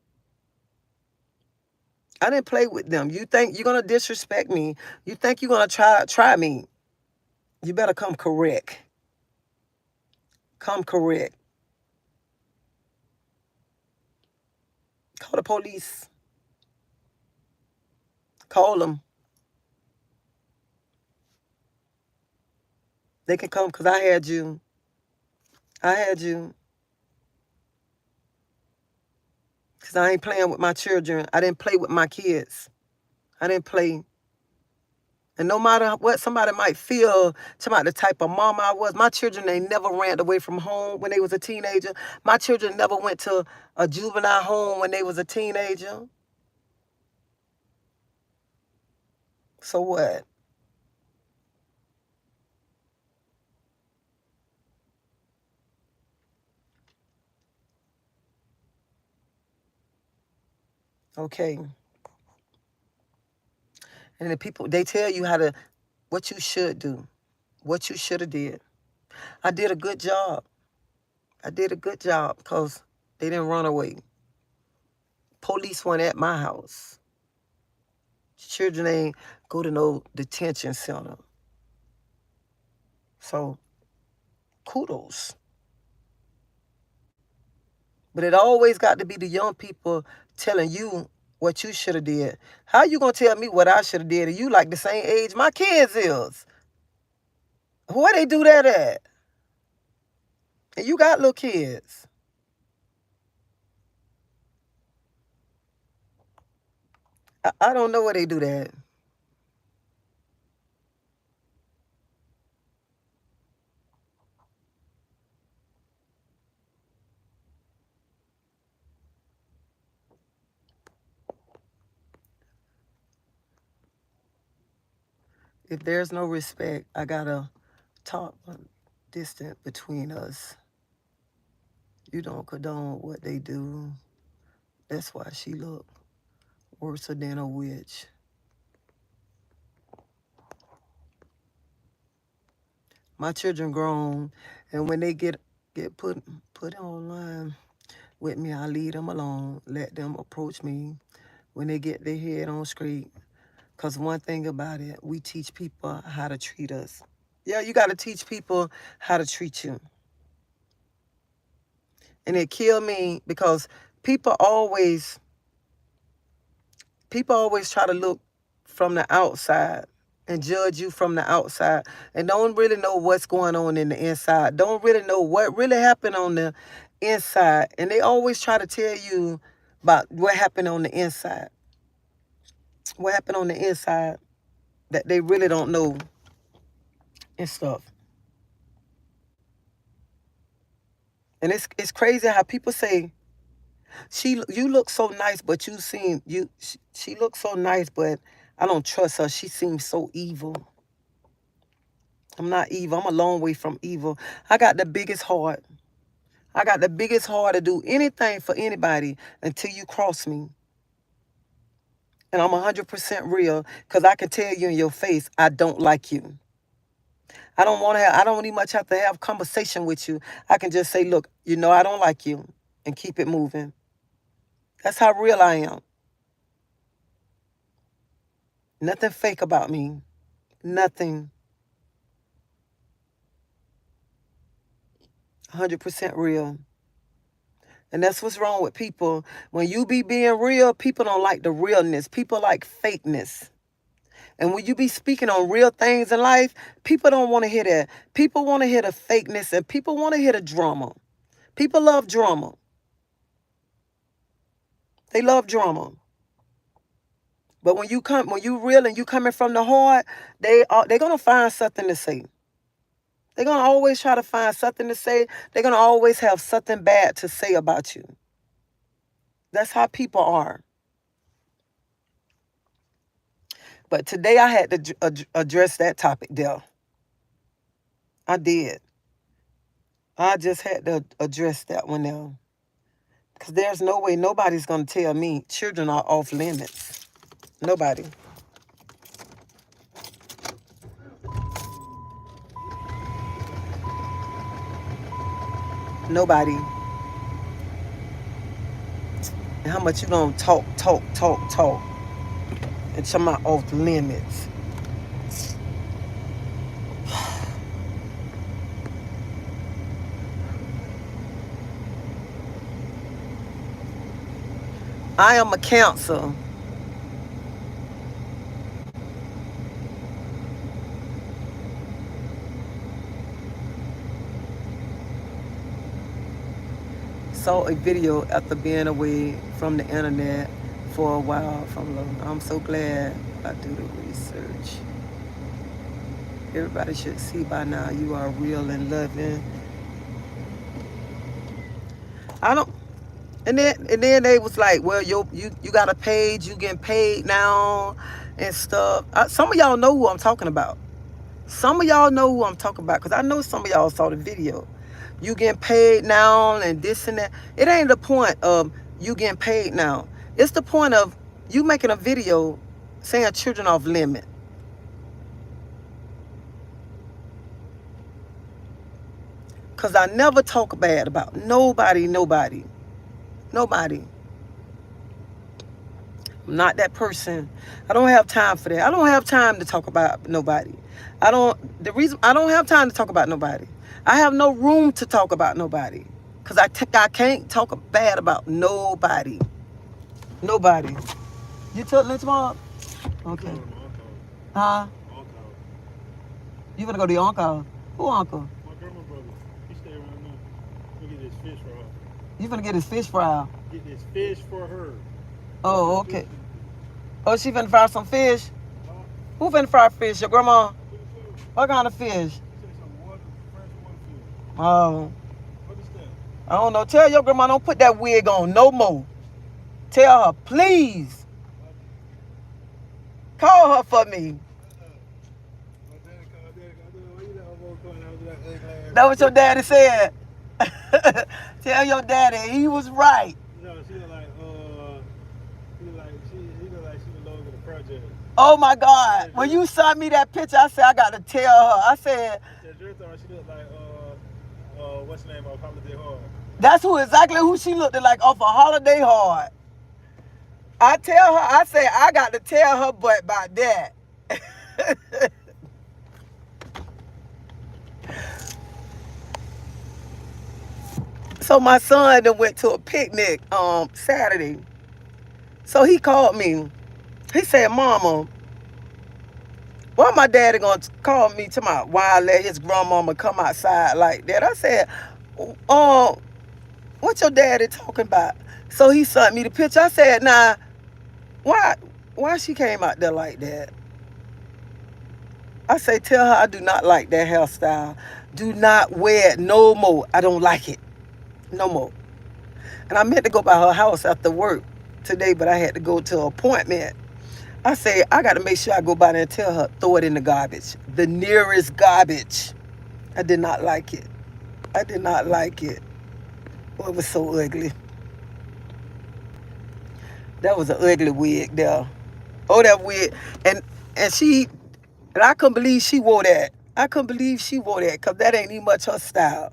I didn't play with them. You think you're gonna disrespect me? You think you're gonna try me? You better come correct. Come correct. Call the police. Call them. They can come because I had you. I had you. Because I ain't playing with my children. I didn't play with my kids. I didn't play. And no matter what somebody might feel about the type of mom I was, my children, they never ran away from home when they was a teenager. My children never went to a juvenile home when they was a teenager. So what? Okay. And the people, they tell you what you should do, what you should have did. I did a good job. I did a good job because they didn't run away. Police went at my house. Children ain't go to no detention center. So, kudos. But it always got to be the young people telling you what you should have did. How you gonna tell me what I should have did? And you like the same age my kids is. Where they do that at? And you got little kids. I don't know where they do that. If there's no respect, I gotta talk distant between us. You don't condone what they do. That's why she look worse than a witch. My children grown, and when they get put online with me, I leave them alone, let them approach me when they get their head on straight. Because one thing about it, we teach people how to treat us. Yeah, you got to teach people how to treat you. And it killed me because people always try to look from the outside and judge you from the outside and don't really know what's going on in the inside. Don't really know what really happened on the inside. And they always try to tell you about what happened on the inside. What happened on the inside that they really don't know and stuff. And it's crazy how people say, you look so nice, but she looks so nice, but I don't trust her. She seems so evil. I'm not evil. I'm a long way from evil. I got the biggest heart. I got the biggest heart to do anything for anybody until you cross me. And I'm 100% real because I can tell you in your face, I don't like you. I don't even much have to have conversation with you. I can just say, look, I don't like you and keep it moving. That's how real I am. Nothing fake about me. Nothing. 100% real. And that's what's wrong with people. When you be being real, people don't like the realness. People like fakeness. And when you be speaking on real things in life, people don't want to hear that. People want to hear the fakeness and people want to hear the drama. People love drama. They love drama. But when you real and you coming from the heart, they're gonna find something to say. They're gonna always try to find something to say. They're gonna always have something bad to say about you. That's how people are. But today I had to address that topic there. I did. I just had to address that one now. Because there's no way nobody's going to tell me children are off limits. Nobody. Nobody. And how much you going to talk. And talking about off limits. I am a counselor. Saw a video after being away from the internet for a while I'm so glad I do the research. Everybody should see by now you are real and loving. I don't and then they was like, well, you got a page, you getting paid now and stuff. Some of y'all know who I'm talking about. Some of y'all know who I'm talking about because I know some of y'all saw the video. You getting paid now and this and that. It ain't the point of you getting paid now. It's the point of you making a video saying children off limit. Because I never talk bad about nobody. I'm not that person. I don't have time for that. I don't have time to talk about nobody. I don't. The reason I don't have time to talk about nobody. I have no room to talk about nobody. Cause I can't talk bad about nobody. Nobody. You took Lynch Mob? Okay. Huh? You gonna go to your uncle? Who uncle? My grandma brother. He stay around there. We get his fish for her. You gonna get his fish fry? Get this fish for her. Oh, okay. Oh, she finna fry some fish? Who finna fry fish? Your grandma? What kind of fish? Oh. I don't know. Tell your grandma don't put that wig on no more. Tell her, please. Call her for me. That what your daddy said. Tell your daddy he was right. No, she look like she the logo of the project. Oh my God! When you sent me that picture, I said I got to tell her. I said. She look like what's the name of Holiday Hard. That's exactly who she looked like off a Holiday Hard. I tell her, I say I got to tell her butt about that. So my son then went to a picnic Saturday. So he called me. He said, "Mama, why my daddy gonna call me to my why I let his grandmama come outside like that?" I said, what your daddy talking about? So he sent me the picture. I said, "Nah, why she came out there like that?" I say, "Tell her I do not like that hairstyle. Do not wear it no more. I don't like it. No more." And I meant to go by her house after work today, but I had to go to an appointment. I say, I got to make sure I go by there and tell her, throw it in the garbage. The nearest garbage. I did not like it. I did not like it. Oh, it was so ugly. That was an ugly wig there. Oh, that wig. And I couldn't believe she wore that. I couldn't believe she wore that because that ain't even much her style.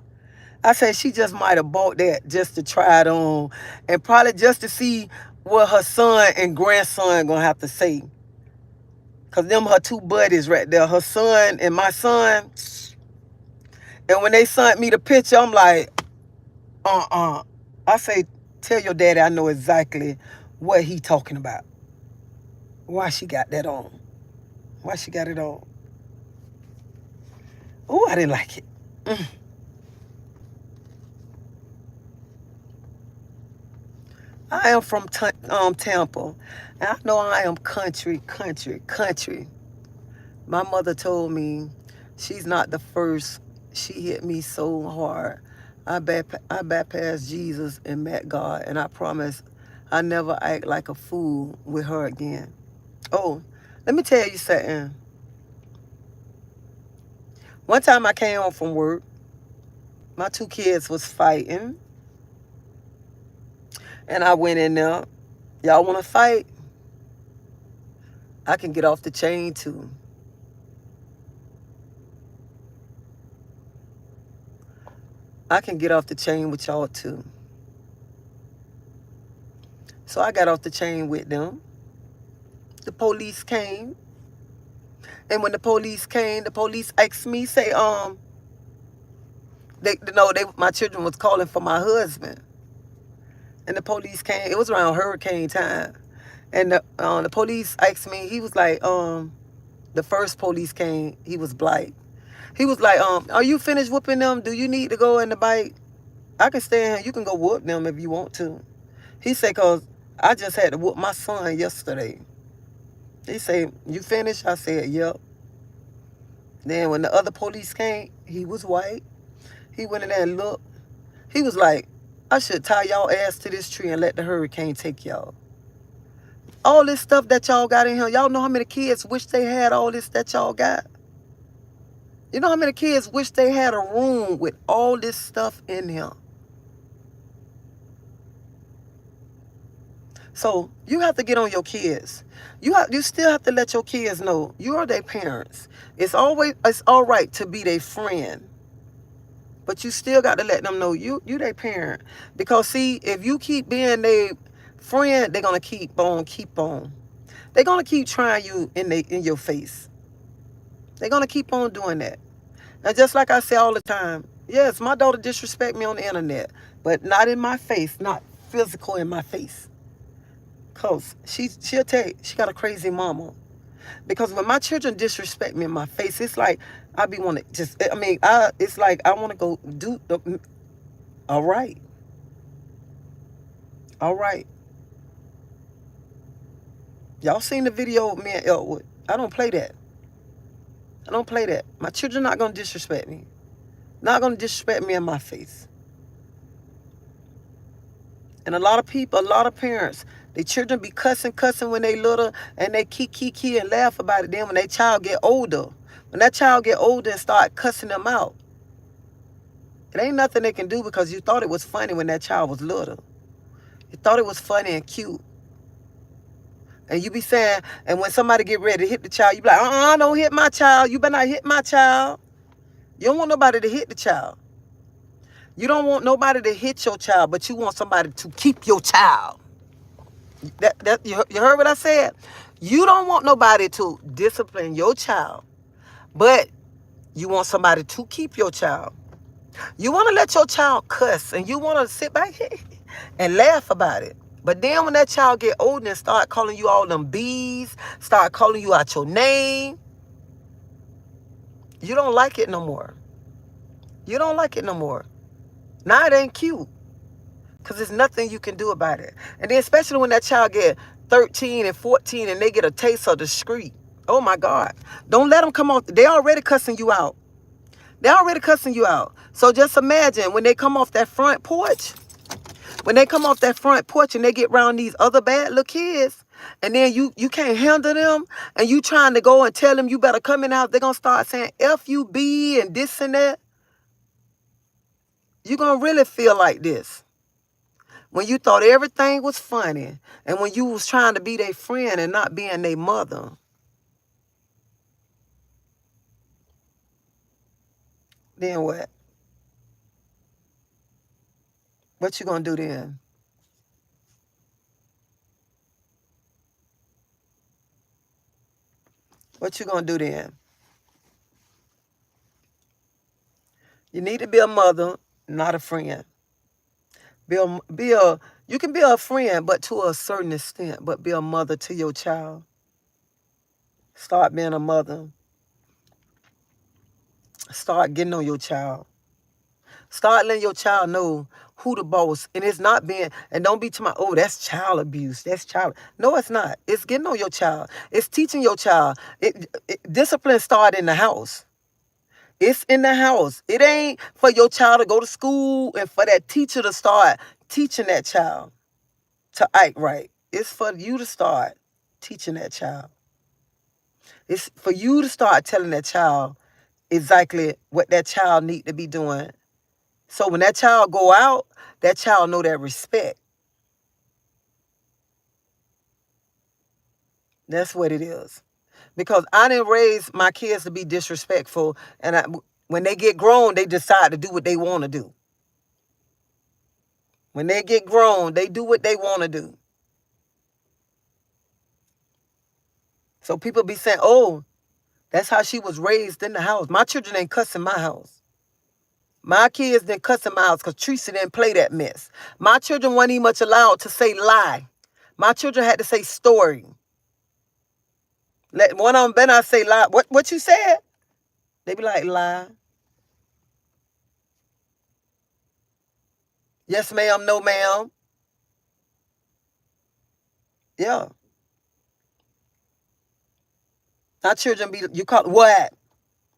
I said she just might have bought that just to try it on and probably just to see what her son and grandson gonna have to say. Because them her two buddies right there, her son and my son. And when they sent me the picture, I'm like, I say, tell your daddy I know exactly what he talking about. Why she got that on? Why she got it on? Oh, I didn't like it. I am from Tampa. And I know I am country. My mother told me she's not the first. She hit me so hard. I bypassed Jesus and met God. And I promise I never act like a fool with her again. Oh, let me tell you something. One time I came home from work. My two kids was fighting. And I went in there. Y'all want to fight? I can get off the chain too. I can get off the chain with y'all too. So I got off the chain with them. The police came. And when the police came, the police asked me, say, my children was calling for my husband. And the police came. It was around hurricane time. And the police asked me, he was like, the first police came, he was black. He was like, are you finished whooping them? Do you need to go in the bike? I can stay in here. You can go whoop them if you want to. He said, because I just had to whoop my son yesterday. He said, you finished? I said, yep. Then when the other police came, he was white. He went in there and looked. He was like, I should tie y'all ass to this tree and let the hurricane take y'all. All this stuff that y'all got in here, y'all know how many kids wish they had all this that y'all got? You know how many kids wish they had a room with all this stuff in here? So you have to get on your kids. You still have to let your kids know you are their parents. It's all right to be their friend. But you still got to let them know you their parent. Because see, if you keep being their Friend, they're gonna keep on. They're gonna keep trying you in your face. They're gonna keep on doing that. And just like I say all the time, yes, my daughter disrespect me on the internet, but not in my face, not physical in my face. Cause she'll tell you, she got a crazy mama. Because when my children disrespect me in my face, it's like I be want to just. I mean, it's like I want to go do. All right, all right. Y'all seen the video of me and Elwood? I don't play that. I don't play that. My children not gonna disrespect me. Not gonna disrespect me in my face. And a lot of people, a lot of parents, their children be cussing when they little, and they key and laugh about it. Then when their child get older, when that child get older and start cussing them out, it ain't nothing they can do because you thought it was funny when that child was little. You thought it was funny and cute. And you be saying, and when somebody get ready to hit the child, you be like, don't hit my child. You better not hit my child. You don't want nobody to hit the child. You don't want nobody to hit your child, but you want somebody to keep your child. You heard what I said? You don't want nobody to discipline your child, but you want somebody to keep your child. You want to let your child cuss, and you want to sit back and laugh about it. But then when that child get older and start calling you all them B's, start calling you out your name, you don't like it no more. You don't like it no more. Now it ain't cute. Because there's nothing you can do about it. And then especially when that child get 13 and 14 and they get a taste of the street. Oh my God. Don't let them come off. They already cussing you out. They already cussing you out. So just imagine when they come off that front porch. When they come off that front porch and they get around these other bad little kids, and then you can't handle them, and you trying to go and tell them you better come in the house, they're going to start saying F-U-B and this and that. You're going to really feel like this. When you thought everything was funny, and when you was trying to be their friend and not being their mother. Then what? What you gonna do then? What you gonna do then? You need to be a mother, not a friend. You can be a friend, but to a certain extent, but be a mother to your child. Start being a mother. Start getting on your child. Start letting your child know who the boss. And it's not being, and don't be to my, oh, that's child abuse. That's child. No, it's not. It's getting on your child. It's teaching your child. Discipline start in the house. It's in the house. It ain't for your child to go to school and for that teacher to start teaching that child to act right. It's for you to start teaching that child. It's for you to start telling that child exactly what that child need to be doing. So when that child go out, that child know that respect. That's what it is. Because I didn't raise my kids to be disrespectful, and when they get grown, they decide to do what they want to do. When they get grown, they do what they want to do. So people be saying, oh, that's how she was raised in the house. My children ain't cussing my house. My kids didn't cuss in my house because Teresa didn't play that mess. My children weren't even much allowed to say lie. My children had to say story. Let one of them better not say lie. What you said? They be like, lie. Yes, ma'am. No, ma'am. Yeah. Our children be, you call what?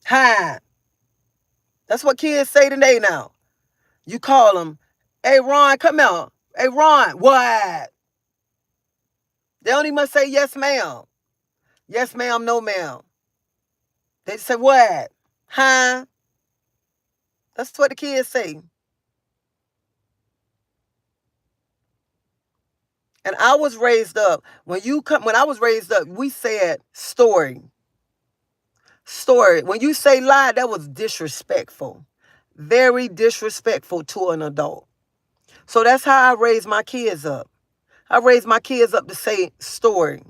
Hi. That's what kids say today now. You call them, hey, Ron, come here. Hey, Ron, what? They don't even say yes, ma'am. Yes, ma'am, no, ma'am. They say what? Huh? That's what the kids say. And I was raised up. When I was raised up, we said story. Story. When you say lie, that was disrespectful. Very disrespectful to an adult. So that's how I raised my kids up. I raised my kids up to say story.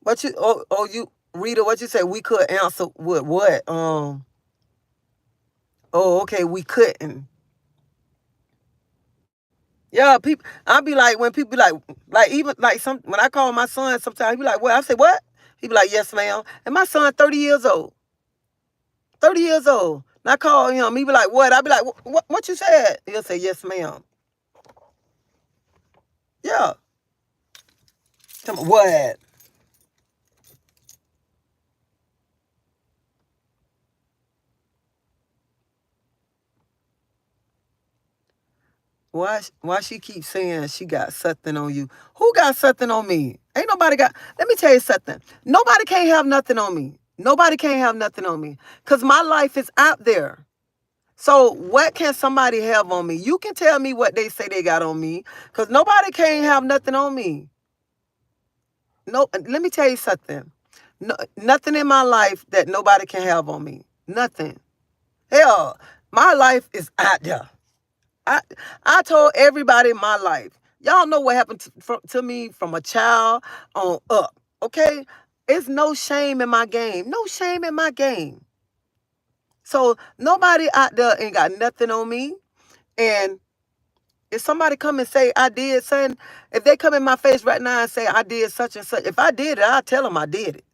What you you Rita, what you say? We could answer with what? Oh, okay, we couldn't. Yeah, people. I be like when people be like even like some when I call my son, sometimes he be like, "What?" I say, "What?" He be like, "Yes, ma'am." And my son, 30 years old. 30 years old. And I call him. He be like, "What?" I be like, "What you said?" He'll say, "Yes, ma'am." Yeah. Tell me what? Why she keep saying she got something on you? Who got something on me? Ain't nobody got. Let me tell you something. Nobody can't have nothing on me. Nobody can't have nothing on me. Cause my life is out there. So what can somebody have on me? You can tell me what they say they got on me. Cause nobody can't have nothing on me. No, let me tell you something. No, nothing in my life that nobody can have on me. Nothing. Hell, my life is out there. I I told everybody in my life. Y'all know what happened to me from a child on up. Okay? It's no shame in my game. No shame in my game. So nobody out there ain't got nothing on me. And if somebody come and say I did something, if they come in my face right now and say I did such and such, if I did it, I'll tell them I did it.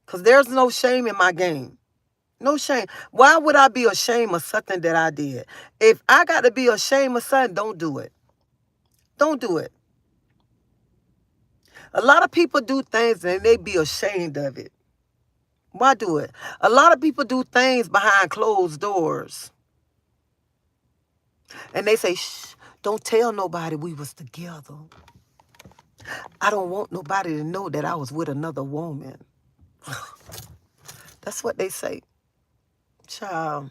Because there's no shame in my game. No shame. Why would I be ashamed of something that I did? If I got to be ashamed of something, don't do it. Don't do it. A lot of people do things and they be ashamed of it. Why do it? A lot of people do things behind closed doors. And they say, shh, don't tell nobody we was together. I don't want nobody to know that I was with another woman. That's what they say. Child.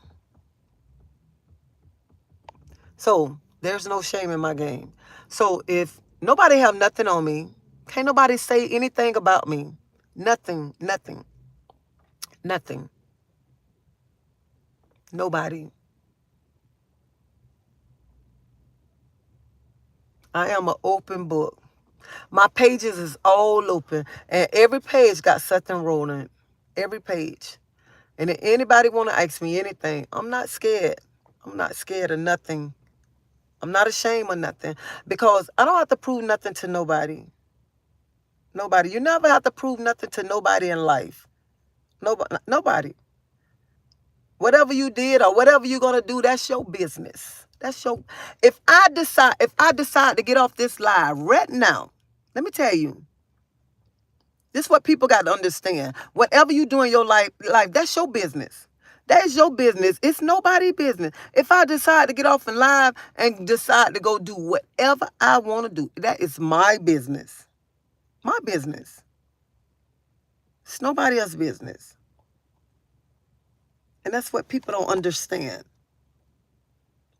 So there's no shame in my game. So if nobody have nothing on me, can't nobody say anything about me. Nothing, nothing, nothing. Nobody. I am an open book. My pages is all open, and every page got something rolling. Every page. And if anybody want to ask me anything, I'm not scared. I'm not scared of nothing. I'm not ashamed of nothing because I don't have to prove nothing to nobody. Nobody. You never have to prove nothing to nobody in life. Nobody. Nobody. Whatever you did or whatever you're gonna do, that's your business. That's your. If I decide to get off this live right now, let me tell you. This is what people got to understand. Whatever you do in your life, that's your business. That is your business. It's nobody's business. If I decide to get off and live and decide to go do whatever I want to do, that is my business. My business. It's nobody else's business. And that's what people don't understand.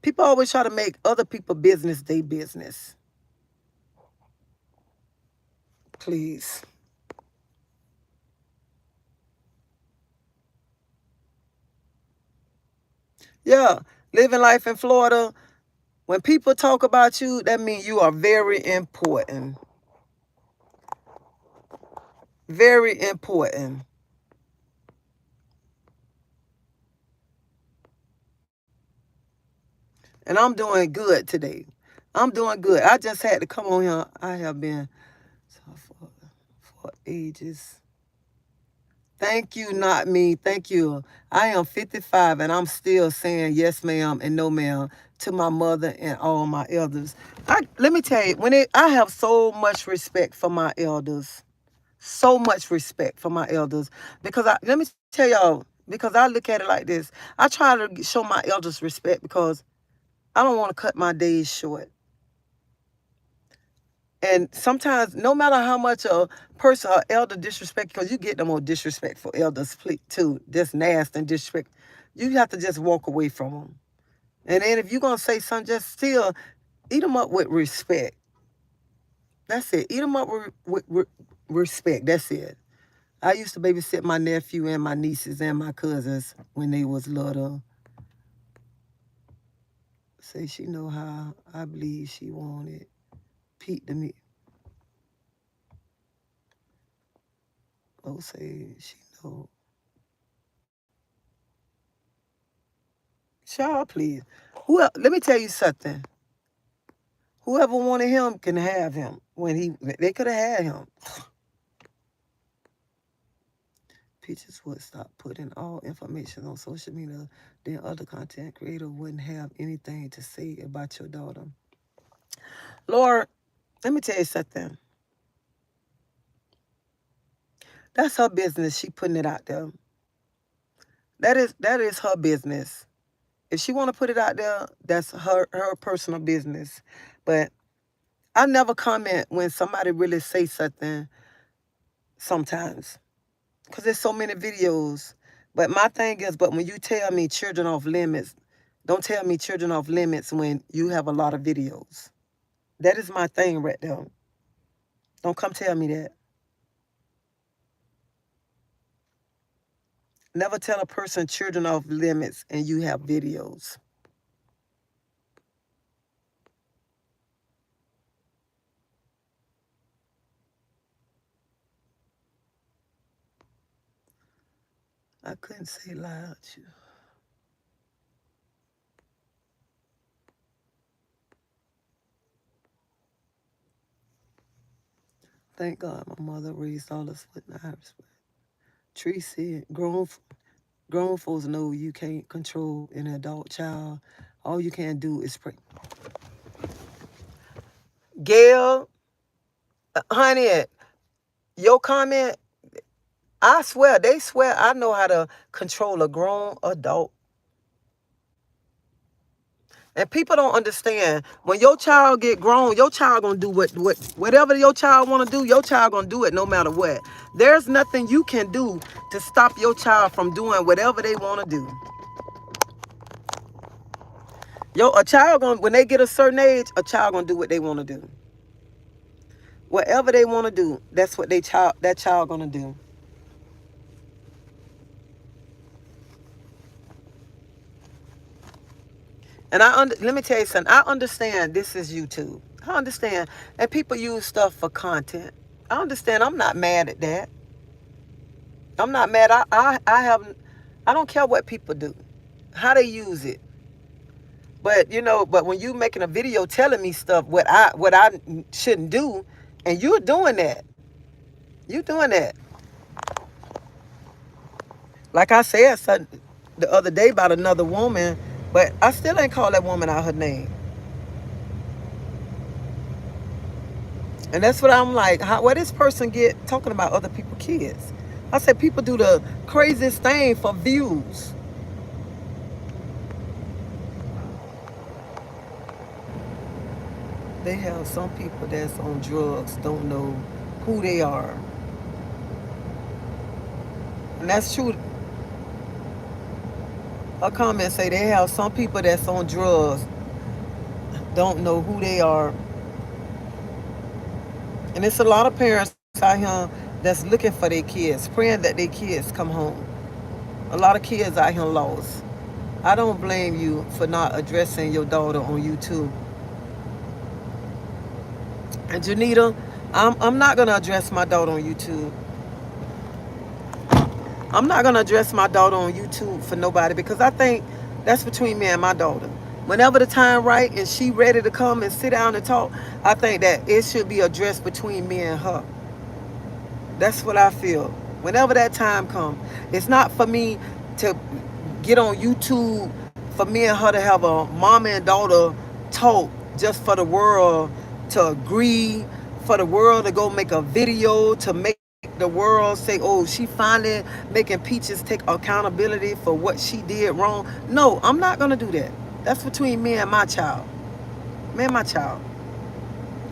People always try to make other people's business their business. Please. Yeah. Living life in Florida, when people talk about you, that means you are very important. Very important. And I'm doing good today. I'm doing good. I just had to come on here. I have been for ages. Thank you, not me. Thank you. I am 55 and I'm still saying yes, ma'am, and no, ma'am to my mother and all my elders. Let me tell you, I have so much respect for my elders. So much respect for my elders. Because let me tell y'all, because I look at it like this. I try to show my elders respect because I don't want to cut my days short. And sometimes, no matter how much a person or elder disrespect, because you get the more disrespectful elders too, just nasty and disrespect, you have to just walk away from them. And then if you're going to say something, just still eat them up with respect. That's it. Eat them up with respect. That's it. I used to babysit my nephew and my nieces and my cousins when they was little. Say she know how I believe she wanted Pete to me. Oh, say she know. Child, please. Let me tell you something. Whoever wanted him can have him. They could have had him. Peaches would stop putting all information on social media, then other content creator wouldn't have anything to say about your daughter. Lord, let me tell you something. That's her business. She putting it out there. That is her business. If she want to put it out there, that's her personal business. But I never comment when somebody really say something sometimes. Because there's so many videos. But my thing is, but when you tell me children off limits, don't tell me children off limits when you have a lot of videos. That is my thing right there. Don't come tell me that. Never tell a person children off limits and you have videos. I couldn't say loud. Thank God my mother raised all us with knives. Tree said, grown folks know you can't control an adult child. All you can do is pray. Gail, honey, your comment, I swear, they swear I know how to control a grown adult. And people don't understand. When your child get grown, your child gonna do whatever your child wanna do, your child gonna do it no matter what. There's nothing you can do to stop your child from doing whatever they wanna do. A child gonna, when they get a certain age, a child gonna do what they wanna do. Whatever they wanna do, that's what that child gonna do. And let me tell you something. I understand this is YouTube. I understand. And people use stuff for content. I understand. I'm not mad at that. I'm not mad. I don't care what people do, how they use it. But when you making a video telling me stuff what I shouldn't do, and you're doing that. You're doing that. Like I said the other day about another woman, but I still ain't call that woman out her name. And that's what I'm like, where this person get talking about other people's kids? I said people do the craziest thing for views. They have some people that's on drugs, don't know who they are. And that's true. A comment say they have some people that's on drugs, don't know who they are. And it's a lot of parents out here that's looking for their kids, praying that their kids come home. A lot of kids out here lost. I don't blame you for not addressing your daughter on YouTube. And Janita, I'm not gonna address my daughter on YouTube. I'm not gonna address my daughter on YouTube for nobody because I think that's between me and my daughter. Whenever the time right and she ready to come and sit down and talk, I think that it should be addressed between me and her. That's what I feel. Whenever that time comes, it's not for me to get on YouTube for me and her to have a mama and daughter talk just for the world to agree, for the world to go make a video to make the world say, oh, she finally making Peaches take accountability for what she did wrong. No, I'm not going to do that. That's between me and my child. Me and my child.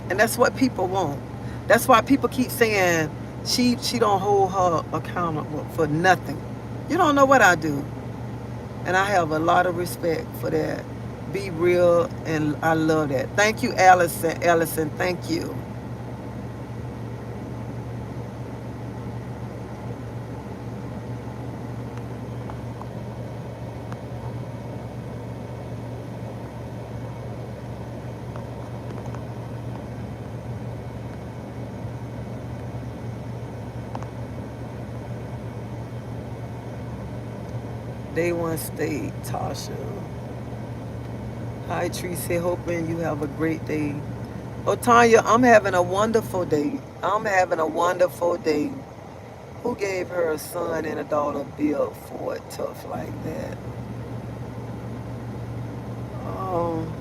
And that's what people want. That's why people keep saying she don't hold her accountable for nothing. You don't know what I do. And I have a lot of respect for that. Be real, and I love that. Thank you, Allison, thank you. Day one state, Tasha. Hi, Tracy. Hoping you have a great day. Oh, Tanya, I'm having a wonderful day. I'm having a wonderful day. Who gave her a son and a daughter built for it tough like that? Um,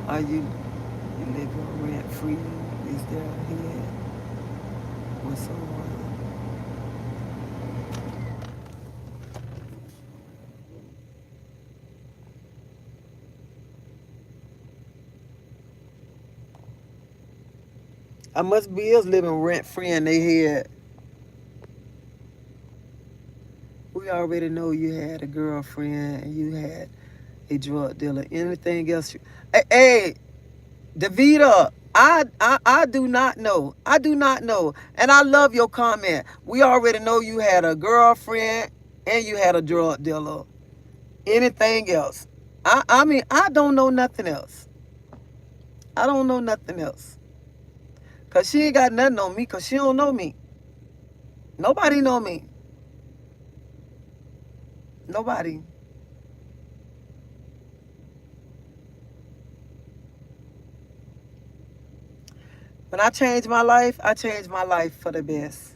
are you living rent free? Is there a head with someone? I must be is living rent free in their head. We already know you had a girlfriend and you had a drug dealer. Anything else? Hey, Davita, I do not know. I do not know. And I love your comment. We already know you had a girlfriend and you had a drug dealer. Anything else? I mean, I don't know nothing else. I don't know nothing else. Cause she ain't got nothing on me cause she don't know me. Nobody know me. Nobody. When I changed my life for the best.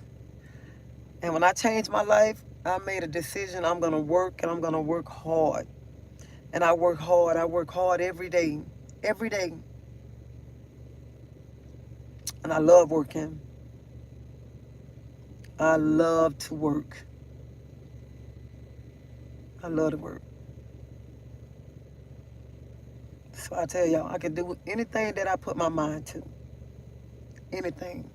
And when I changed my life, I made a decision I'm gonna work and I'm gonna work hard. And I work hard. I work hard every day. Every day. And I love working. I love to work. I love to work. So I tell y'all, I can do anything that I put my mind to. Anything.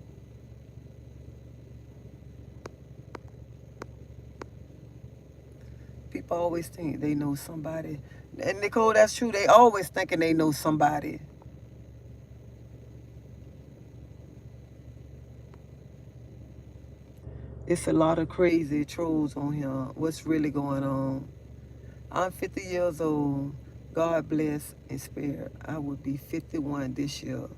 People always think they know somebody. And Nicole, that's true. They always thinking they know somebody. It's a lot of crazy trolls on here. What's really going on? I'm 50 years old. God bless and spare. I will be 51 this year.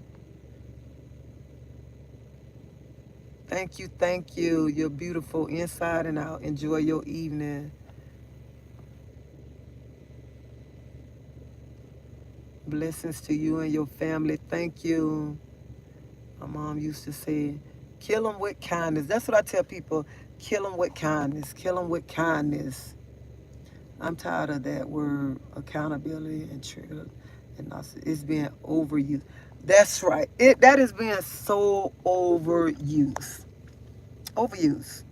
Thank you, thank you. You're beautiful inside and out. Enjoy your evening. Blessings to you and your family. Thank you. My mom used to say, kill them with kindness. That's what I tell people. Kill them with kindness. Kill them with kindness. I'm tired of that word, accountability and trigger. And it's being overused. That's right. That is being so overused. Overused.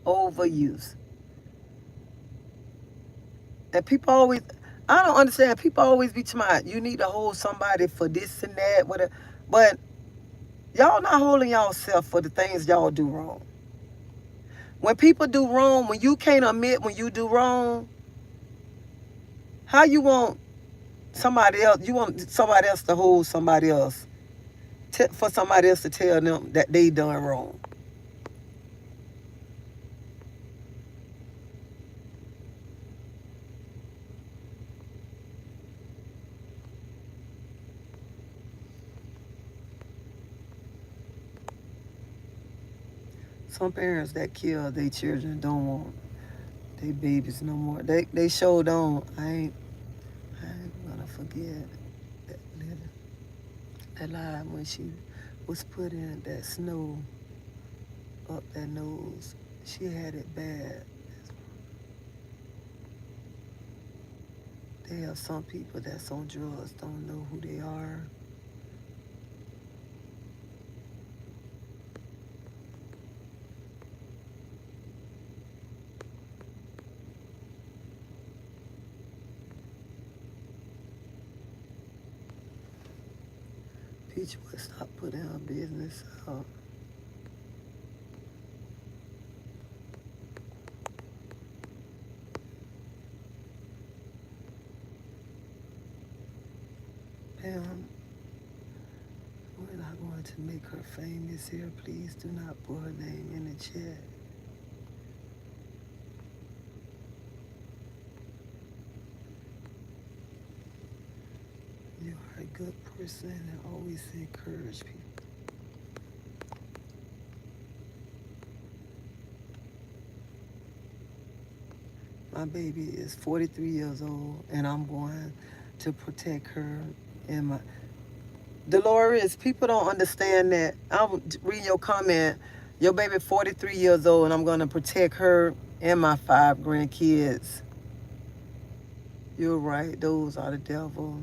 Overused. And people always, I don't understand. People always be smart. You need to hold somebody for this and that, whatever. But y'all not holding y'all self for the things y'all do wrong. When people do wrong, when you can't admit when you do wrong, how you want somebody else? You want somebody else to hold somebody else for somebody else to tell them that they done wrong. Some parents that kill their children don't want their babies no more. They sure don't. I ain't gonna forget that little that lie when she was put in that snow up that nose. She had it bad. They have some people that's on drugs don't know who they are. Peach would stop putting her business out. Pam, we're not going to make her famous here. Please do not put her name in the chat. You are a good person and always encourage people. My baby is 43 years old, and I'm going to protect her. And my Dolores, people don't understand that. I'm reading your comment. Your baby 43 years old, and I'm going to protect her and my 5 grandkids. You're right. Those are the devil.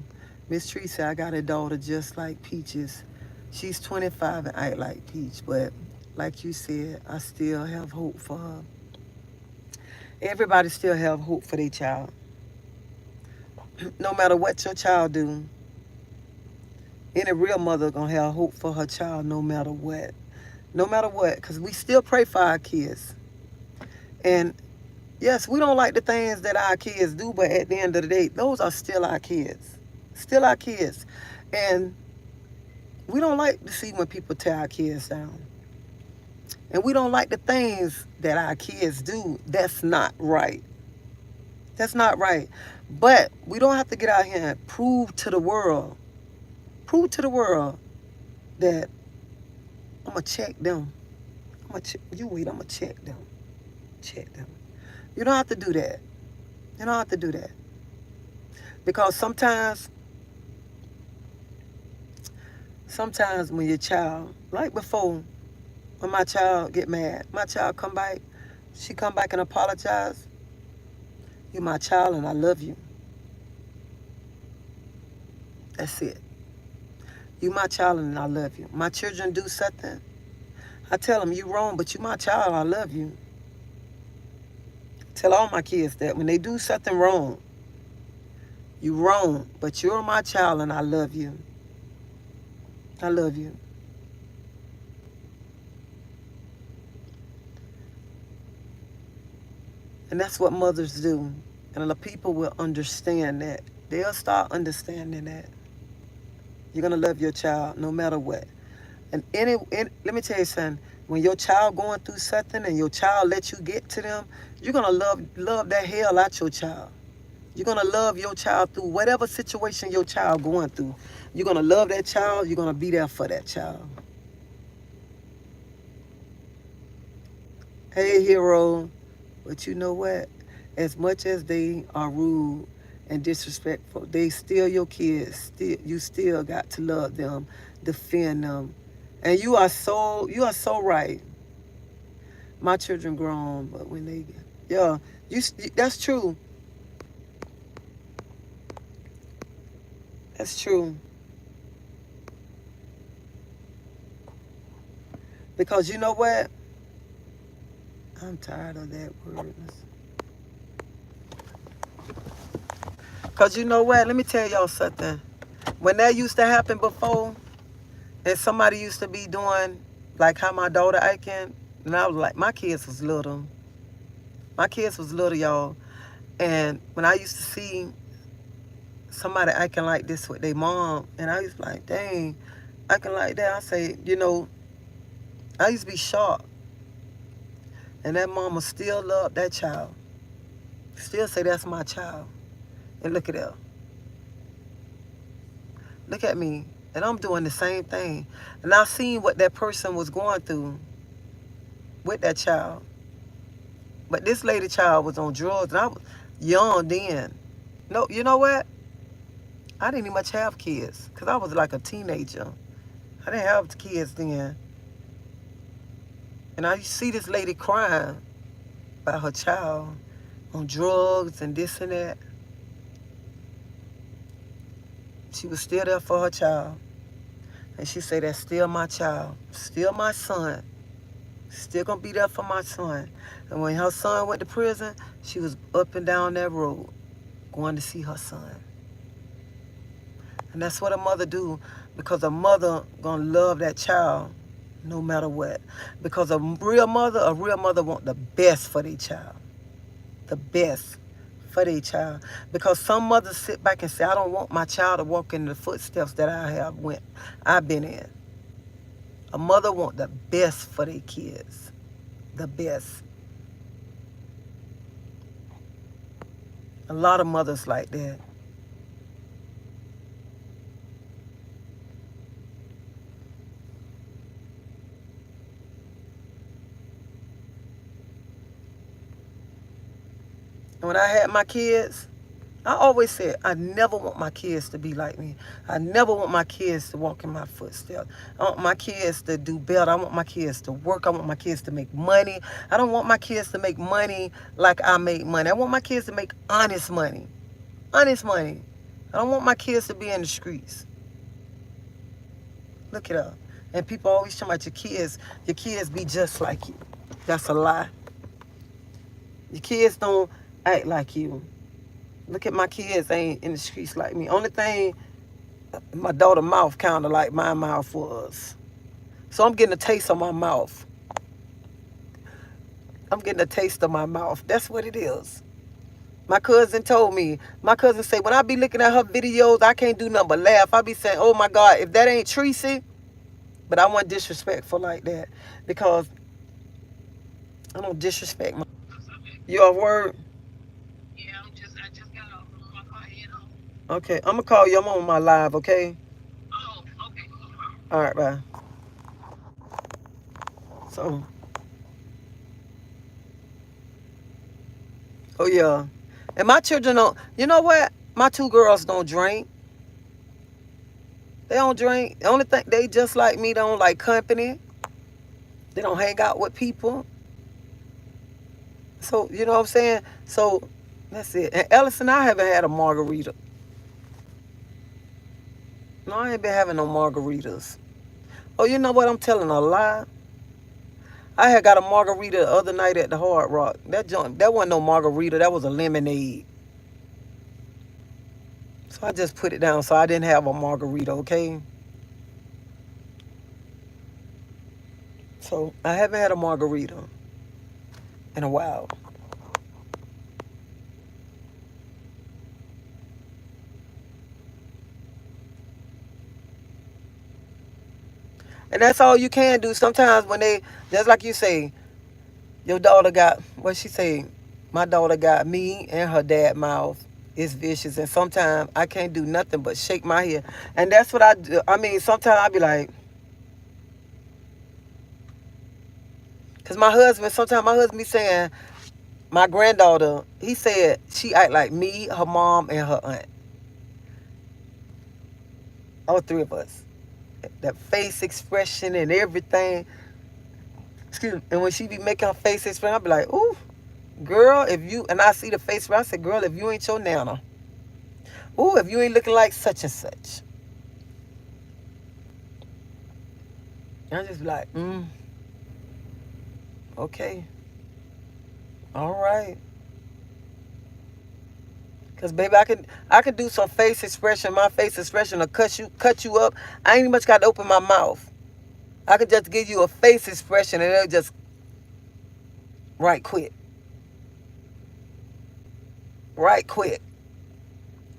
Miss Tree said, I got a daughter just like Peaches. She's 25 and act like Peach, but like you said, I still have hope for her. Everybody still have hope for their child. No matter what your child do, any real mother gonna have hope for her child no matter what. No matter what, because we still pray for our kids. And yes, we don't like the things that our kids do, but at the end of the day, those are still our kids. Still our kids. And we don't like to see when people tear our kids down. And we don't like the things that our kids do. That's not right. That's not right. But we don't have to get out here and prove to the world that I'm going to check them. You wait, I'm going to check them. Check them. You don't have to do that. You don't have to do that. Because sometimes when your child, like before, when my child get mad, my child come back, she come back and apologize. You my child and I love you. That's it. You my child and I love you. My children do something, I tell them you wrong, but you my child, I love you. Tell all my kids that when they do something wrong, you wrong, but you're my child and I love you. I love you. And that's what mothers do. And the people will understand that. They'll start understanding that. You're going to love your child no matter what. And let me tell you something. When your child going through something and your child let you get to them, you're going to love that hell out your child. You're going to love your child through whatever situation your child going through. You're going to love that child. You're going to be there for that child. Hey, hero. But you know what? As much as they are rude and disrespectful, they still your kids. You still got to love them, defend them. And you are so right. My children grown, but when they, yeah, that's true. That's true. Because you know what? I'm tired of that word. Because you know what? Let me tell y'all something. When that used to happen before, and somebody used to be doing like how my daughter acting, and I was like, my kids was little. My kids was little, y'all. And when I used to see somebody acting like this with their mom, and I used to be like, dang, acting like that, I say, I used to be shocked. And that mama still loved that child. Still say that's my child. And look at her. Look at me. And I'm doing the same thing. And I seen what that person was going through with that child. But this lady child was on drugs, and I was young then. No, you know what? I didn't even much have kids because I was like a teenager. I didn't have kids then. And I see this lady crying about her child on drugs and this and that. She was still there for her child. And she said, that's still my child, still my son, still gonna be there for my son. And when her son went to prison, she was up and down that road going to see her son. And that's what a mother do, because a mother gonna love that child no matter what. Because a real mother want the best for their child. The best for their child. Because some mothers sit back and say, I don't want my child to walk in the footsteps that I've been in. A mother want the best for their kids. The best. A lot of mothers like that. And when I had my kids, I always said, I never want my kids to be like me. I never want my kids to walk in my footsteps. I want my kids to do better. I want my kids to work. I want my kids to make money. I don't want my kids to make money like I make money. I want my kids to make honest money. Honest money. I don't want my kids to be in the streets. Look it up. And people always talk about your kids be just like you. That's a lie. Your kids don't act like you. Look at my kids ain't in the streets like me. Only thing, my daughter's mouth kind of like my mouth was. So I'm getting a taste of my mouth. I'm getting a taste of my mouth. That's what it is. My cousin told me. My cousin said, when I be looking at her videos, I can't do nothing but laugh. I be saying, oh my God, if that ain't Tracy. But I wasn't disrespectful like that. Because I don't disrespect my... You off word? Okay, I'm going to call you. I'm on my live, okay? All right, bye. So, oh yeah. And my children don't, you know what? My two girls don't drink. They don't drink. The only thing, they just like me, they don't like company. They don't hang out with people. So, you know what I'm saying? So, that's it. And Ellis and I haven't had a margarita. No, I ain't been having no margaritas. Oh, you know what? I'm telling a lie. I had got a margarita the other night at the Hard Rock. That wasn't no margarita. That was a lemonade. So I just put it down so I didn't have a margarita, okay? So I haven't had a margarita in a while. And that's all you can do. Sometimes when they, just like you say, your daughter got, what she say, my daughter got me and her dad mouth. It's vicious. And sometimes I can't do nothing but shake my head. And that's what I do. I mean, sometimes I be like, because sometimes my husband be saying, my granddaughter, he said she act like me, her mom, and her aunt. All three of us. That face expression and everything. Excuse me. And when she be making her face expression, I be like, ooh, girl, if you, and I see the face, I say, girl, if you ain't your nana. Ooh, if you ain't looking like such and such. And I just be like, okay. All right. Cause baby, I can do some face expression. My face expression will cut you up. I ain't even much got to open my mouth. I could just give you a face expression and it'll just right quick. Right quick.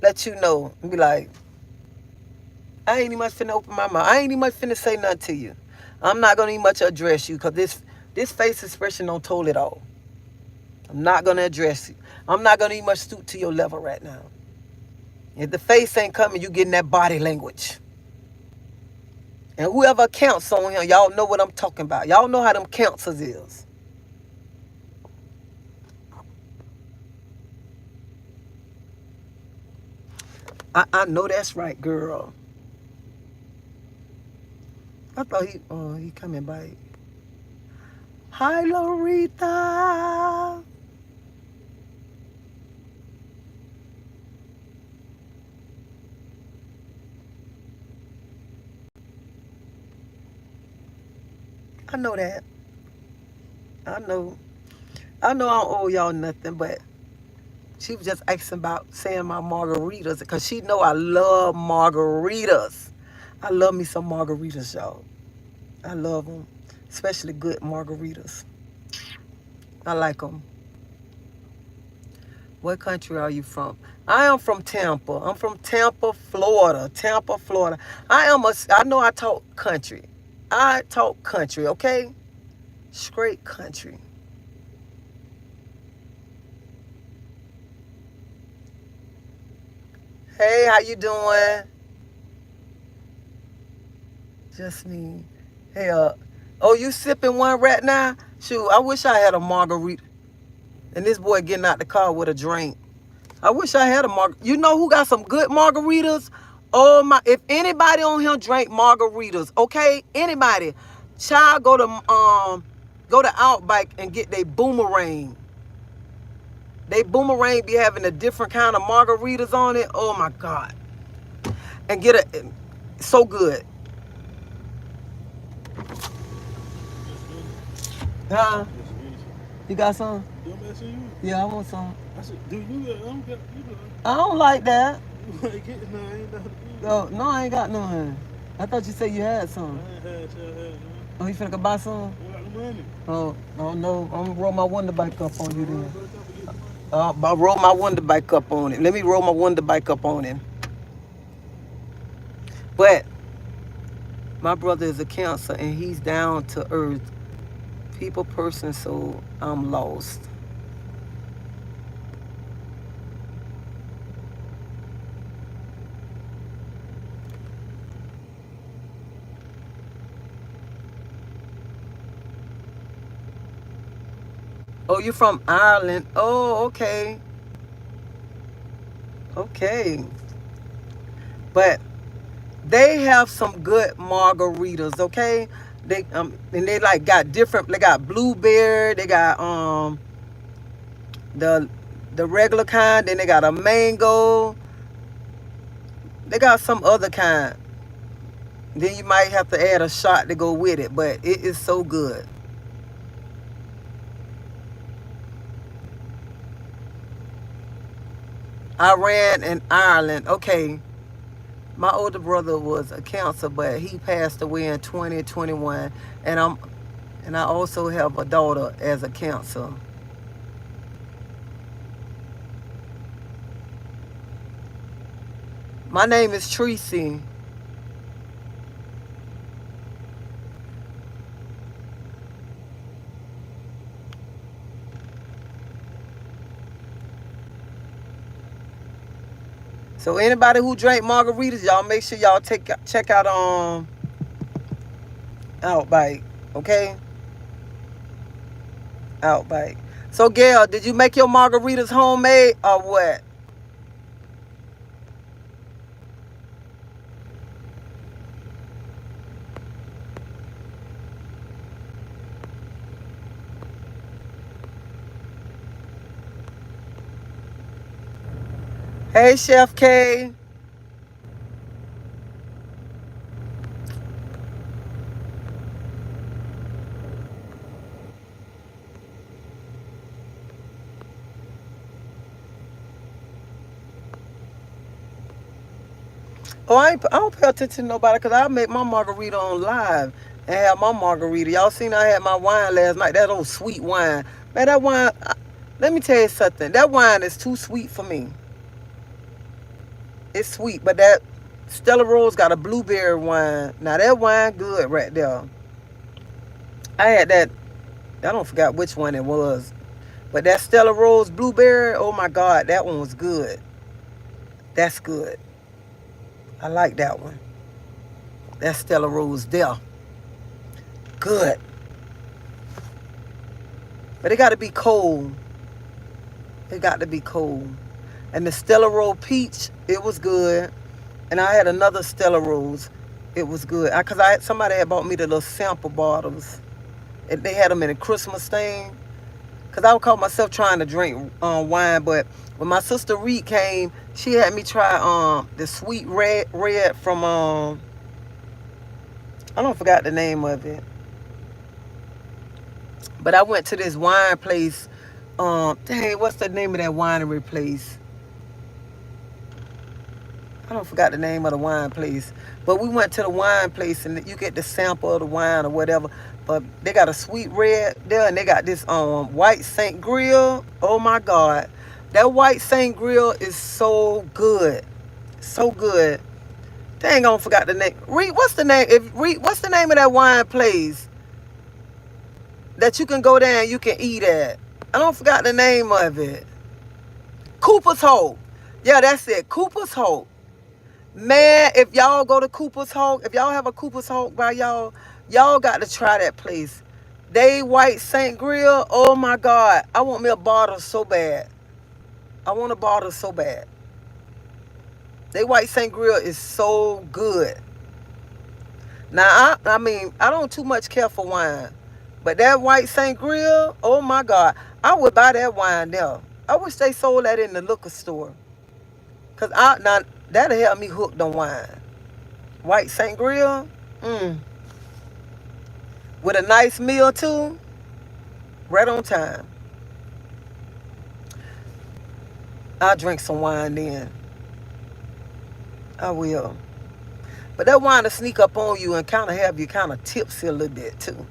Let you know and be like, I ain't even much finna open my mouth. I ain't even much finna say nothing to you. I'm not gonna even much address you because this face expression don't toll it all. I'm not gonna address you. I'm not gonna even much stoop to your level right now. If the face ain't coming, you getting that body language. And whoever counts on him, y'all know what I'm talking about. Y'all know how them counselors is. I know that's right, girl. I thought he coming by. Hi, Loretta. I know that. I know. I know I don't owe y'all nothing, but she was just asking about saying my margaritas because she know I love margaritas. I love me some margaritas, y'all. I love them, especially good margaritas. I like them. What country are you from? I am from Tampa. I'm from Tampa, Florida. Tampa, Florida. I know I talk country. I talk country, okay? Straight country. Hey, how you doing? Just me. Hey, oh, you sipping one right now? Shoot, I wish I had a margarita. And this boy getting out the car with a drink. I wish I had a You know who got some good margaritas? Oh my! If anybody on here drink margaritas, okay, anybody, child, go to Outback and get they boomerang. They boomerang be having a different kind of margaritas on it. Oh my God! And get a so good. Huh? You got some? Yeah, I want some. I said, do you? I don't got you. I don't like that. You ain't getting none. Ain't nothing. No, I ain't got none. I thought you said you had some. I ain't had none. Oh, you finna go buy some? I got the money. Oh no, I'm gonna roll my Wonder Bike up on you then. I'll roll my Wonder Bike up on it. Let me roll my Wonder Bike up on it. But my brother is a counselor and he's down to earth, people person, so I'm lost. Oh, you from Ireland? Oh, okay. Okay. But they have some good margaritas, okay? They and they like got different. They got blueberry. They got the regular kind. Then they got a mango. They got some other kind. Then you might have to add a shot to go with it, but it is so good. Iran and Ireland. Okay. My older brother was a counselor, but he passed away in 2021, and I also have a daughter as a counselor. My name is Tracy. So anybody who drink margaritas, y'all make sure y'all check out Outbite, okay? Outbite. So Gail, did you make your margaritas homemade or what? Hey Chef K. Oh, I don't pay attention to nobody because I make my margarita on live and have my margarita. Y'all seen I had my wine last night. That old sweet wine. Man, that wine, let me tell you something. That wine is too sweet for me. It's sweet, but that Stella Rose got a blueberry wine. Now that wine good right there. I had that, I don't forget which one it was. But that Stella Rose blueberry, oh my God, that one was good. That's good. I like that one. That Stella Rose there. Good. But it got to be cold. It got to be cold. And the Stella Rose peach, it was good. And I had another Stella Rose. It was good. Because somebody had bought me the little sample bottles. And they had them in a Christmas thing. Because I would call myself trying to drink wine. But when my sister Reed came, she had me try the sweet red from, I don't forgot the name of it. But I went to this wine place. Dang, what's the name of that winery place? I don't forgot the name of the wine place. But we went to the wine place and you get the sample of the wine or whatever. But they got a sweet red there and they got this white Saint Grill. Oh my God. That white Saint Grill is so good. So good. Dang, I forgot the name. Reed, what's the name? What's the name of that wine place that you can go there and you can eat at? I don't forgot the name of it. Cooper's Hope. Yeah, that's it. Cooper's Hope. Man, if y'all go to Cooper's Hawk, if y'all have a Cooper's Hawk by y'all got to try that place. They white Saint Grill. Oh my God. I want me a bottle so bad. I want a bottle so bad. They white Saint Grill is so good. Now I mean I don't too much care for wine, but that white Saint Grill, oh my God, I would buy that wine there. I wish they sold that in the liquor store, cause I now that'll help me hooked on wine. White Saint Grill, mm, with a nice meal too, right on time. I'll drink some wine then. I will. But that wine will sneak up on you and kind of have you kind of tipsy a little bit too.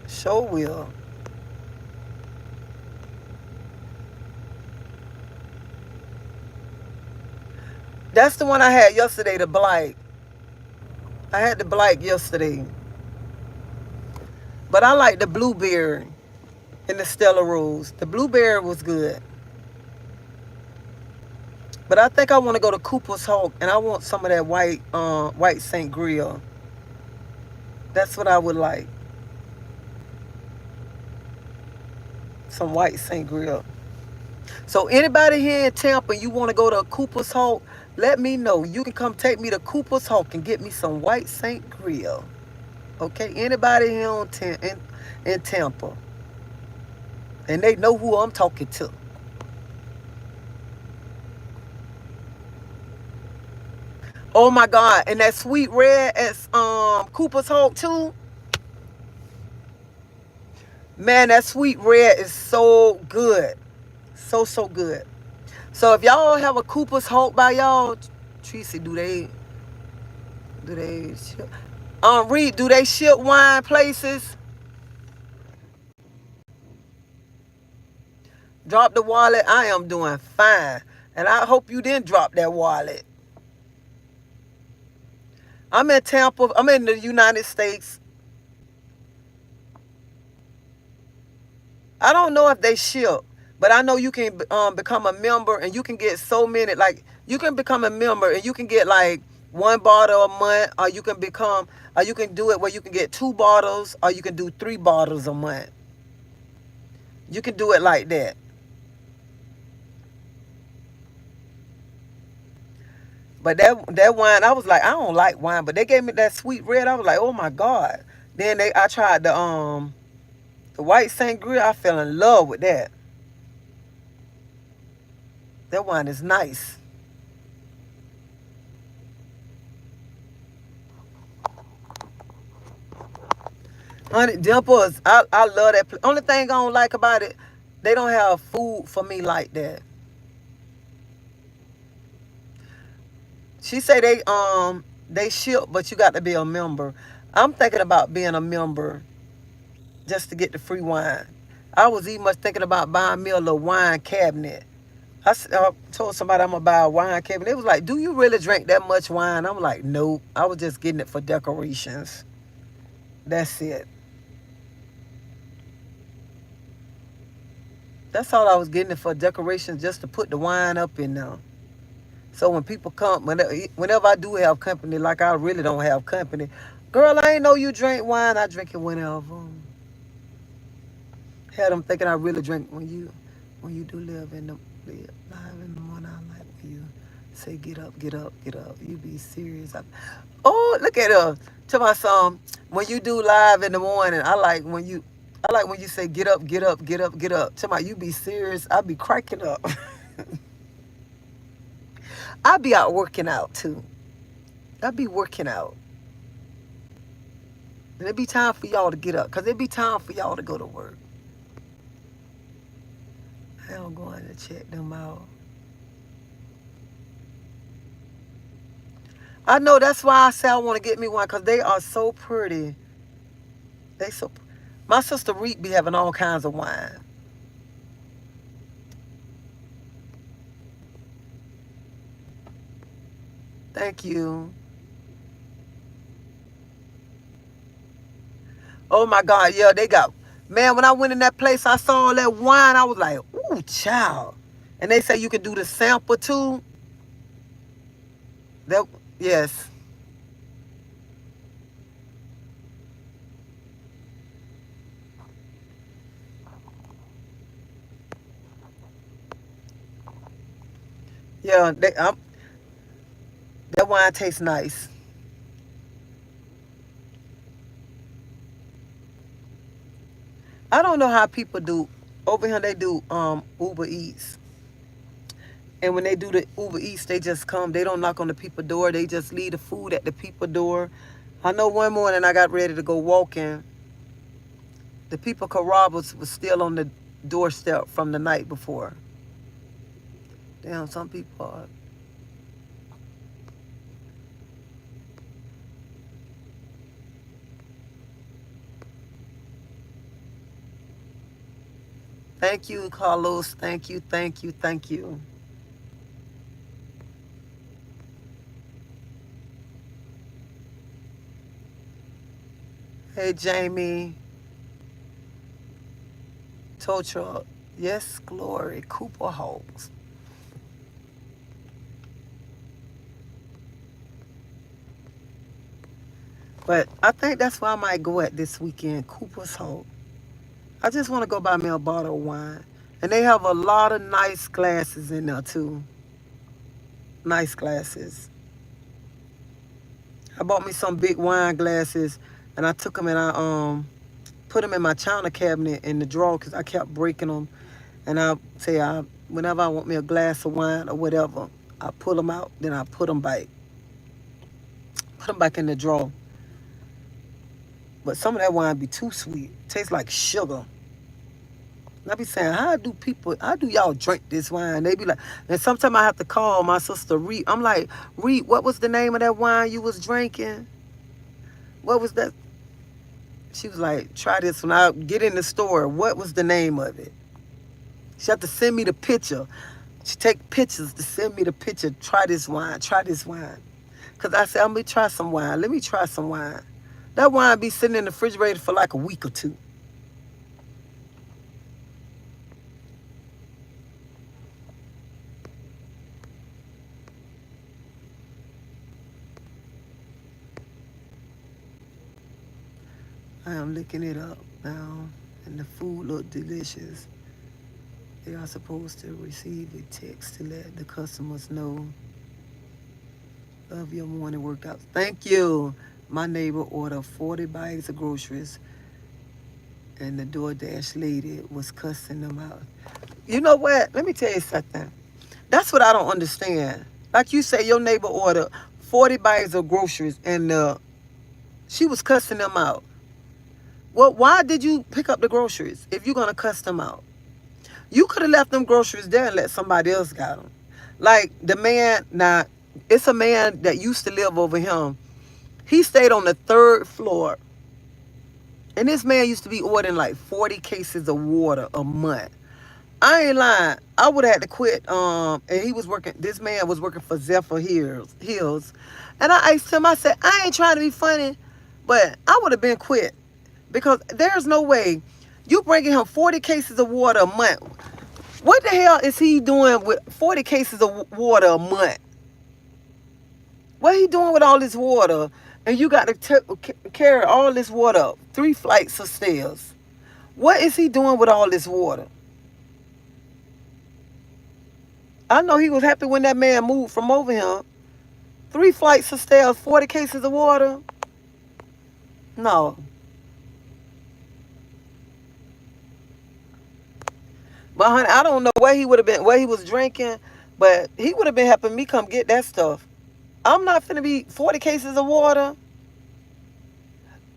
Sure will. That's the one I had yesterday, the Blight. I had the Blight yesterday. But I like the blueberry and the Stella Rose. The blueberry was good. But I think I want to go to Cooper's Hawk and I want some of that white Saint Grill. That's what I would like. Some white Saint Grill. So anybody here in Tampa, you want to go to Cooper's Hawk, let me know. You can come take me to Cooper's Hawk and get me some white Saint Grill. Okay? Anybody here in Tampa. And they know who I'm talking to. Oh my God. And that sweet red at Cooper's Hawk too. Man, that sweet red is so good. So good. So if y'all have a Cooper's Hawk by y'all, Tracy, do they ship? Reed, do they ship wine places? Drop the wallet. I am doing fine. And I hope you didn't drop that wallet. I'm in Tampa. I'm in the United States. I don't know if they ship, but I know you can become a member and you can get so many. Like you can become a member and you can get like one bottle a month, or you can do it where you can get two bottles, or you can do three bottles a month. You can do it like that. But that wine, I was like, I don't like wine, but they gave me that sweet red. I was like, oh my God. Then I tried the white Saint Grill. I fell in love with that. That wine is nice. Honey Dimples, I love that. Only thing I don't like about it, they don't have food for me like that. She say they ship, but you got to be a member. I'm thinking about being a member just to get the free wine. I was even much thinking about buying me a little wine cabinet. I told somebody I'm gonna buy a wine cabinet. They was like, "Do you really drink that much wine?" I'm like, "Nope. I was just getting it for decorations. That's it. That's all I was getting it for decorations, just to put the wine up in there. So when people come, whenever I do have company, like I really don't have company, girl, I ain't know you drink wine. I drink it whenever. Had them thinking I really drink when you do live in the morning. I like when you say get up, get up, get up. You be serious. Oh, look at her. To my song, when you do live in the morning, I like when you say get up, get up, get up, get up. To my you be serious. I be cracking up. I be out working out too. I be working out. And it be time for y'all to get up. Cause it be time for y'all to go to work. I am going to check them out. I know that's why I say I want to get me one, because they are so pretty. They so My sister Reek be having all kinds of wine. Thank you. Oh my God, yeah, they got, man, when I went in that place, I saw all that wine, I was like, ooh, child. And they say you can do the sample too. That Yes. Yeah, that wine tastes nice. I don't know how people do over here. They do Uber Eats, and when they do the Uber Eats, they just come. They don't knock on the people door. They just leave the food at the people door. I know one morning I got ready to go walking. The people Carrabba's was still on the doorstep from the night before. Damn, some people are. Thank you, Carlos. Thank you, thank you, thank you. Hey, Jamie. Tow truck. Yes, glory. Cooper Hawks. But I think that's where I might go at this weekend. Cooper's Hawk. I just want to go buy me a bottle of wine. And they have a lot of nice glasses in there, too. Nice glasses. I bought me some big wine glasses, and I took them and I put them in my china cabinet in the drawer because I kept breaking them. And I say, whenever I want me a glass of wine or whatever, I pull them out, then I put them back in the drawer. But some of that wine be too sweet. Tastes like sugar. And I be saying, how do y'all drink this wine? They be like, and sometimes I have to call my sister Reed. I'm like, Reed, what was the name of that wine you was drinking? What was that? She was like, try this when I get in the store. What was the name of it? She had to send me the picture. She take pictures to send me the picture. Try this wine. Try this wine. Because I said, I'm going to try some wine. Let me try some wine. That wine be sitting in the refrigerator for like a week or two. I am looking it up now. And the food look delicious. They are supposed to receive a text to let the customers know of your morning workouts. Thank you. My neighbor ordered 40 bags of groceries, and the DoorDash lady was cussing them out. You know what? Let me tell you something. That's what I don't understand. Like you say, your neighbor ordered 40 bags of groceries, and she was cussing them out. Well, why did you pick up the groceries if you're going to cuss them out? You could have left them groceries there and let somebody else got them. Like the man, now, it's a man that used to live over him. He stayed on the third floor. And this man used to be ordering like 40 cases of water a month. I ain't lying. I would have had to quit. And he was working, this man was working for Zephyr Hills. And I asked him, I said, I ain't trying to be funny, but I would have been quit. Because there's no way you bringing him 40 cases of water a month. What the hell is he doing with 40 cases of water a month? What he doing with all this water? And you got to carry all this water up 3 flights of stairs. What is he doing with all this water? I know he was happy when that man moved from over here. 3 flights of stairs, 40 cases of water. No. But honey, I don't know where he would have been, where he was drinking, but he would have been helping me come get that stuff. I'm not finna be 40 cases of water.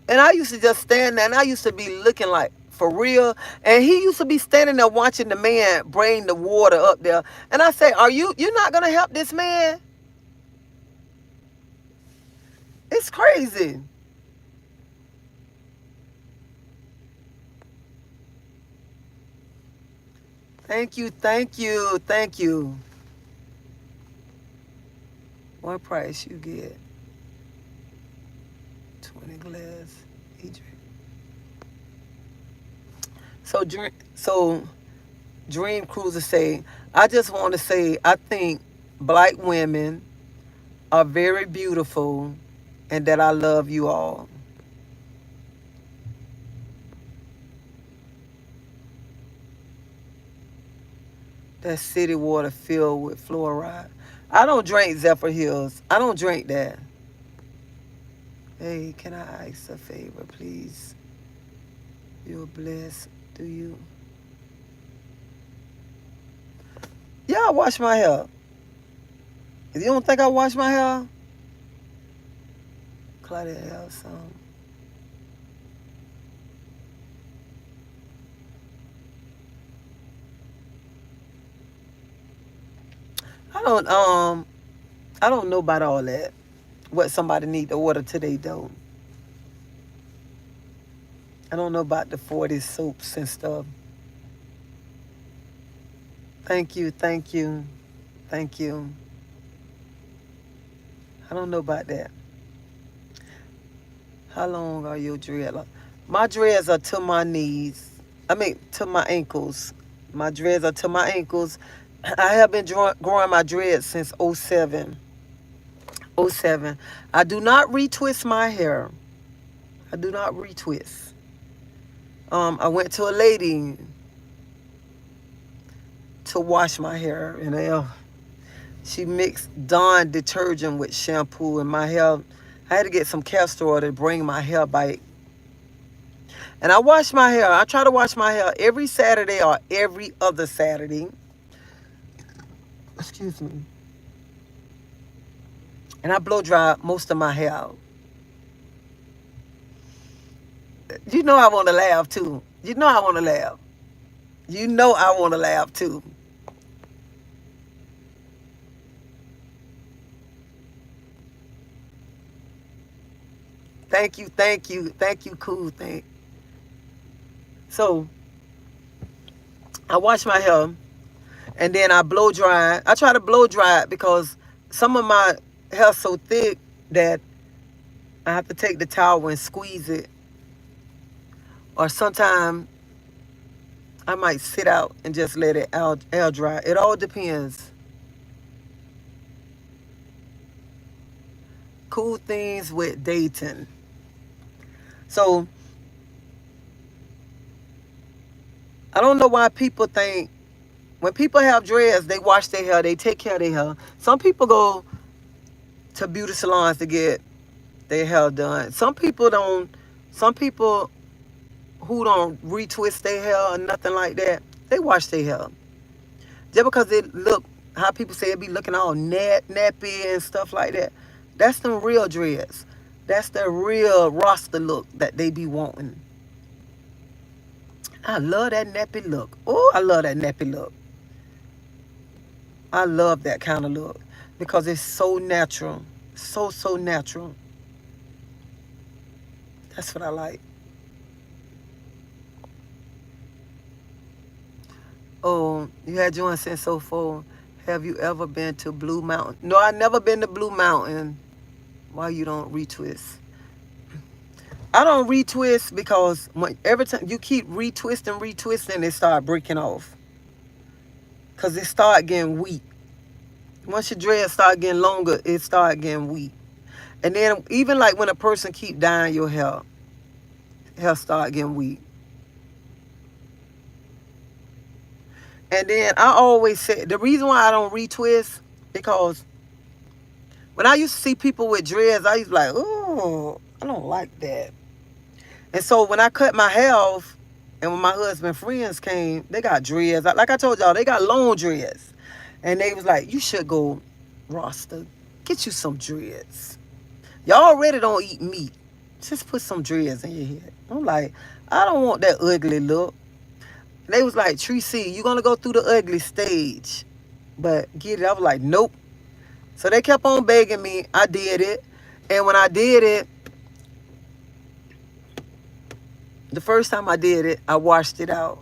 And I used to just stand there and I used to be looking like, for real. And he used to be standing there watching the man bring the water up there. And I say, you're not gonna help this man? It's crazy. Thank you, thank you, thank you. What price you get? 20 glass. He drink. So Dream Cruiser say, I just want to say I think black women are very beautiful and that I love you all. That city water filled with fluoride. I don't drink Zephyr Hills. I don't drink that. Hey, can I ask a favor, please? You're blessed. Do you? Yeah, I wash my hair. If you don't think I wash my hair, Claudia have some. I don't I don't know about all that. What somebody need to order today though. I don't know about the 40 soaps and stuff. Thank you, thank you, thank you. I don't know about that. How long are your dreadlocks? My dreads are to my knees. I mean, to my ankles. My dreads are to my ankles. I have been growing my dreads since '07. '07. I do not retwist my hair. I do not retwist. I went to a lady to wash my hair, and she mixed Dawn detergent with shampoo, and my hair. I had to get some castor oil to bring my hair back. And I wash my hair. I try to wash my hair every Saturday or every other Saturday. Excuse me. And I blow dry most of my hair out. You know I want to laugh too. You know I want to laugh. You know I want to laugh too. Thank you, thank you, thank you, cool thing. So I wash my hair and then I blow dry it. I try to blow dry it because some of my hair's so thick that I have to take the towel and squeeze it. Or sometimes I might sit out and just let it air dry. It all depends. Cool things with Dayton. So I don't know why people think when people have dreads, they wash their hair, they take care of their hair. Some people go to beauty salons to get their hair done. Some people don't. Some people who don't retwist their hair or nothing like that, they wash their hair. Just because it look, how people say it be looking all nappy and stuff like that. That's them real dreads. That's the real Rasta look that they be wanting. I love that nappy look. Oh, I love that nappy look. I love that kind of look because it's so natural. So natural. That's what I like. Oh, you had joined since so far. Have you ever been to Blue Mountain? No, I never been to Blue Mountain. Why you don't retwist? I don't retwist because every time you keep retwisting, it start breaking off. Cause it start getting weak. Once your dreads start getting longer, it start getting weak. And then even like when a person keep dyeing your hair start getting weak. And then I always say the reason why I don't retwist because when I used to see people with dreads, I used to be like, oh, I don't like that. And so when I cut my hair off, and when my husband friends came, they got dreads. Like I told y'all, they got long dreads. And they was like, you should go, Rasta, get you some dreads. Y'all already don't eat meat. Just put some dreads in your head. I'm like, I don't want that ugly look. And they was like, Tracy, you gonna go through the ugly stage. But get it. I was like, nope. So they kept on begging me. I did it. And when I did it, the first time I did it, I washed it out.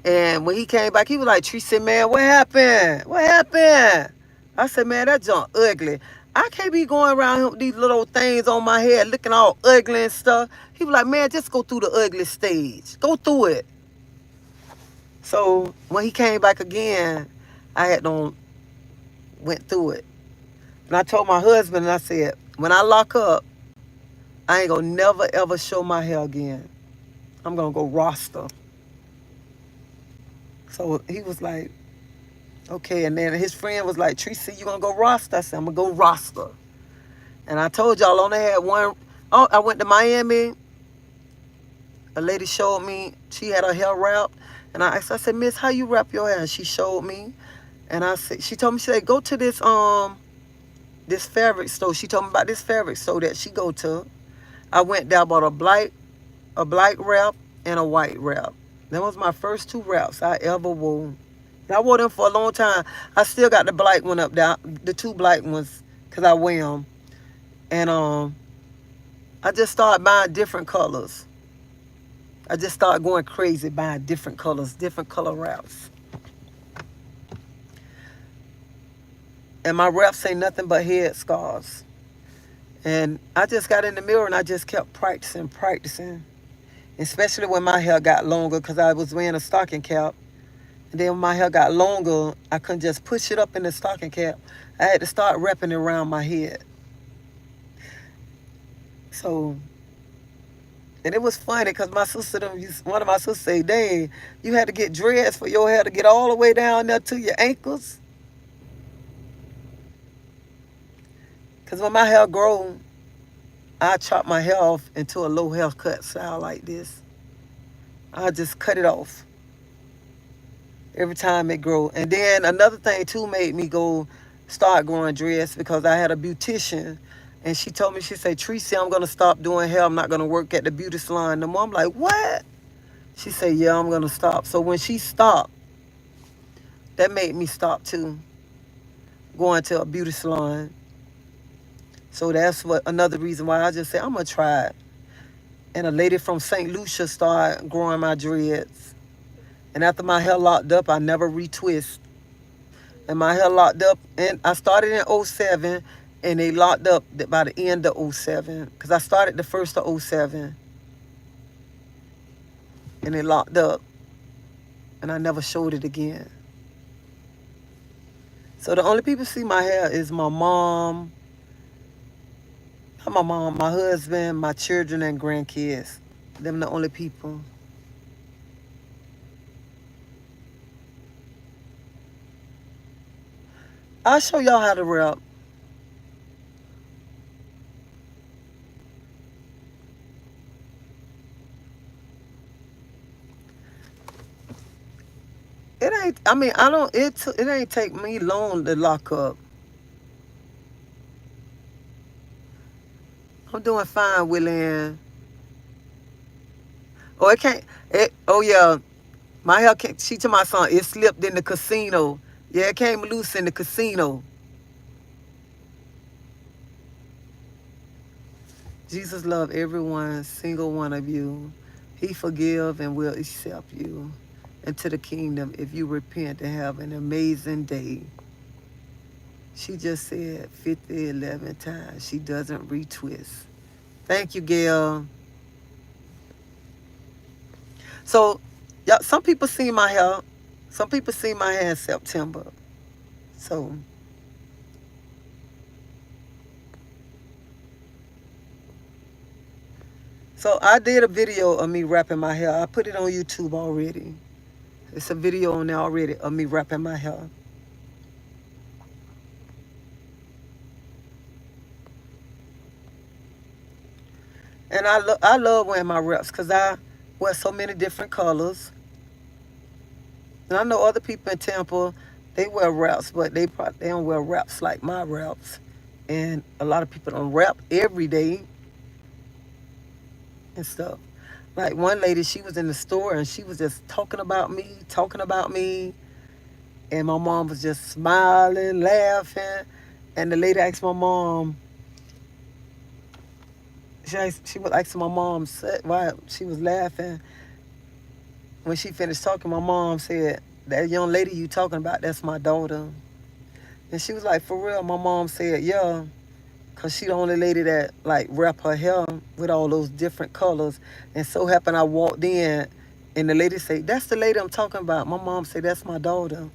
And when he came back, he was like, Tracy, man, what happened? What happened? I said, man, that junk ugly. I can't be going around with these little things on my head looking all ugly and stuff. He was like, man, just go through the ugly stage. Go through it. So when he came back again, I had done went through it. And I told my husband, and I said, when I lock up, I ain't gonna never ever show my hair again. I'm gonna go Rasta. So he was like, Okay, and then his friend was like, Tracy, you gonna go Rasta? I said, I'm gonna go Rasta. And I told y'all I only had one. Oh, I went to Miami. A lady showed me, she had her hair wrapped. And I asked, I said, Miss, how you wrap your hair? And she showed me. And I said, she told me, she said, go to this fabric store. She told me about this fabric store that she go to. I went there, bought a black wrap and a white wrap. That was my first two wraps I ever wore. And I wore them for a long time. I still got the black one up there, the two black ones, because I wear them. And I just started buying different colors. I just started going crazy buying different colors, different color wraps. And my wraps ain't nothing but head scarves. And I just got in the mirror and I just kept practicing, practicing. Especially when my hair got longer because I was wearing a stocking cap. And then when my hair got longer, I couldn't just push it up in the stocking cap. I had to start wrapping it around my head. So, and it was funny because my sister, one of my sisters said, dang, you had to get dreads for your hair to get all the way down there to your ankles. Because when my hair grow, I chop my hair off into a low haircut style like this. I just cut it off every time it grow. And then another thing too made me go start growing dreads because I had a beautician and she told me, she said, Tracy, I'm gonna stop doing hair. I'm not gonna work at the beauty salon no more. I'm like, what? She said, yeah, I'm gonna stop. So when she stopped, that made me stop too, going to a beauty salon. So that's what another reason why I just said I'm gonna try it. And a lady from St. Lucia started growing my dreads. And after my hair locked up, I never retwist. And my hair locked up, and I started in '07, and they locked up by the end of '07. Because I started the first of '07, and they locked up, and I never showed it again. So the only people see my hair is my mom, not my mom, my husband, my children, and grandkids. Them the only people. I'll show y'all how to wrap. It ain't. I mean, I don't. It ain't take me long to lock up. I'm doing fine, William. Oh, it can't. Oh yeah, my hair can't. She to my son, it slipped in the casino. Yeah, it came loose in the casino. Jesus love everyone, single one of you. He forgive and will accept you into the kingdom if you repent and have an amazing day. She just said 50, 11 times. She doesn't retwist. Thank you, Gail. So, yeah, some people see my hair. Some people see my hair in September. So, so I did a video of me wrapping my hair. I put it on YouTube already. It's a video on there already of me wrapping my hair. And I love wearing my wraps because I wear so many different colors. And I know other people in Tampa, they wear wraps, but they don't wear wraps like my wraps. And a lot of people don't wrap every day and stuff. Like one lady, she was in the store and she was just talking about me. And my mom was just smiling, laughing. And the lady asked my mom, she was asking my mom why she was laughing. When she finished talking, my mom said, that young lady you talking about, that's my daughter. And she was like, for real? My mom said, yeah. Because she the only lady that, like, wrap her hair with all those different colors. And so happened I walked in, and the lady said, that's the lady I'm talking about. My mom said, that's my daughter.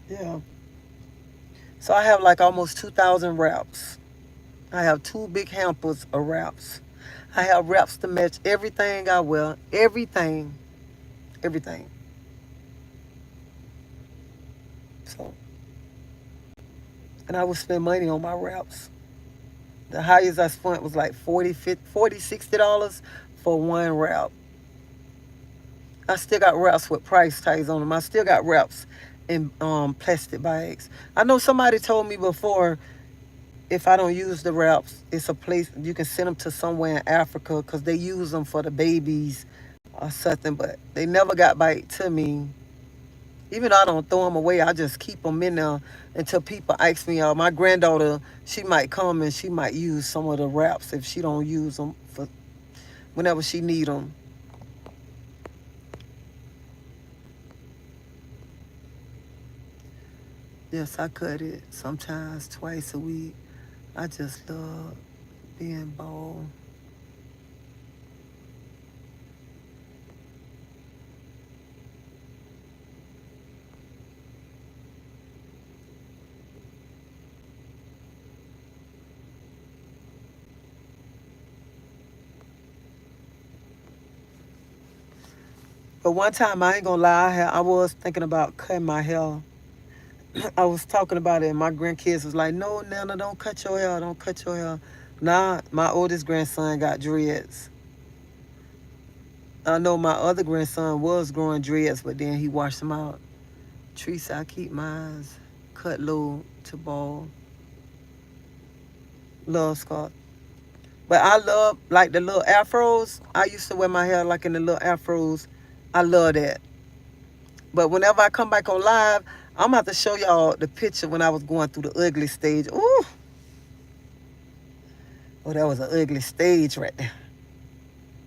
Yeah. So I have, like, almost 2,000 wraps. I have two big hampers of wraps. I have wraps to match everything I wear. Everything. Everything. And I would spend money on my wraps. The highest I spent was like 40, 50, 40, $60 for one wrap. I still got wraps with price tags on them. I still got wraps in plastic bags. I know somebody told me before, if I don't use the wraps, it's a place you can send them to somewhere in Africa because they use them for the babies or something. But they never got back to me. Even though I don't throw them away, I just keep them in there until people ask me. My granddaughter, she might come and she might use some of the wraps if she don't use them for whenever she need them. Yes, I cut it sometimes twice a week. I just love being bald. But one time, I ain't gonna lie, I was thinking about cutting my hair. I was talking about it, and my grandkids was like, "No, Nana, don't cut your hair. Don't cut your hair." Nah, my oldest grandson got dreads. I know my other grandson was growing dreads, but then he washed them out. Teresa, I keep mine cut low to bald. Love Scott. But I love, like, the little afros. I used to wear my hair like in the little afros. I love that. But whenever I come back on live, I'm about to show y'all the picture when I was going through the ugly stage. Ooh, oh, that was an ugly stage right there.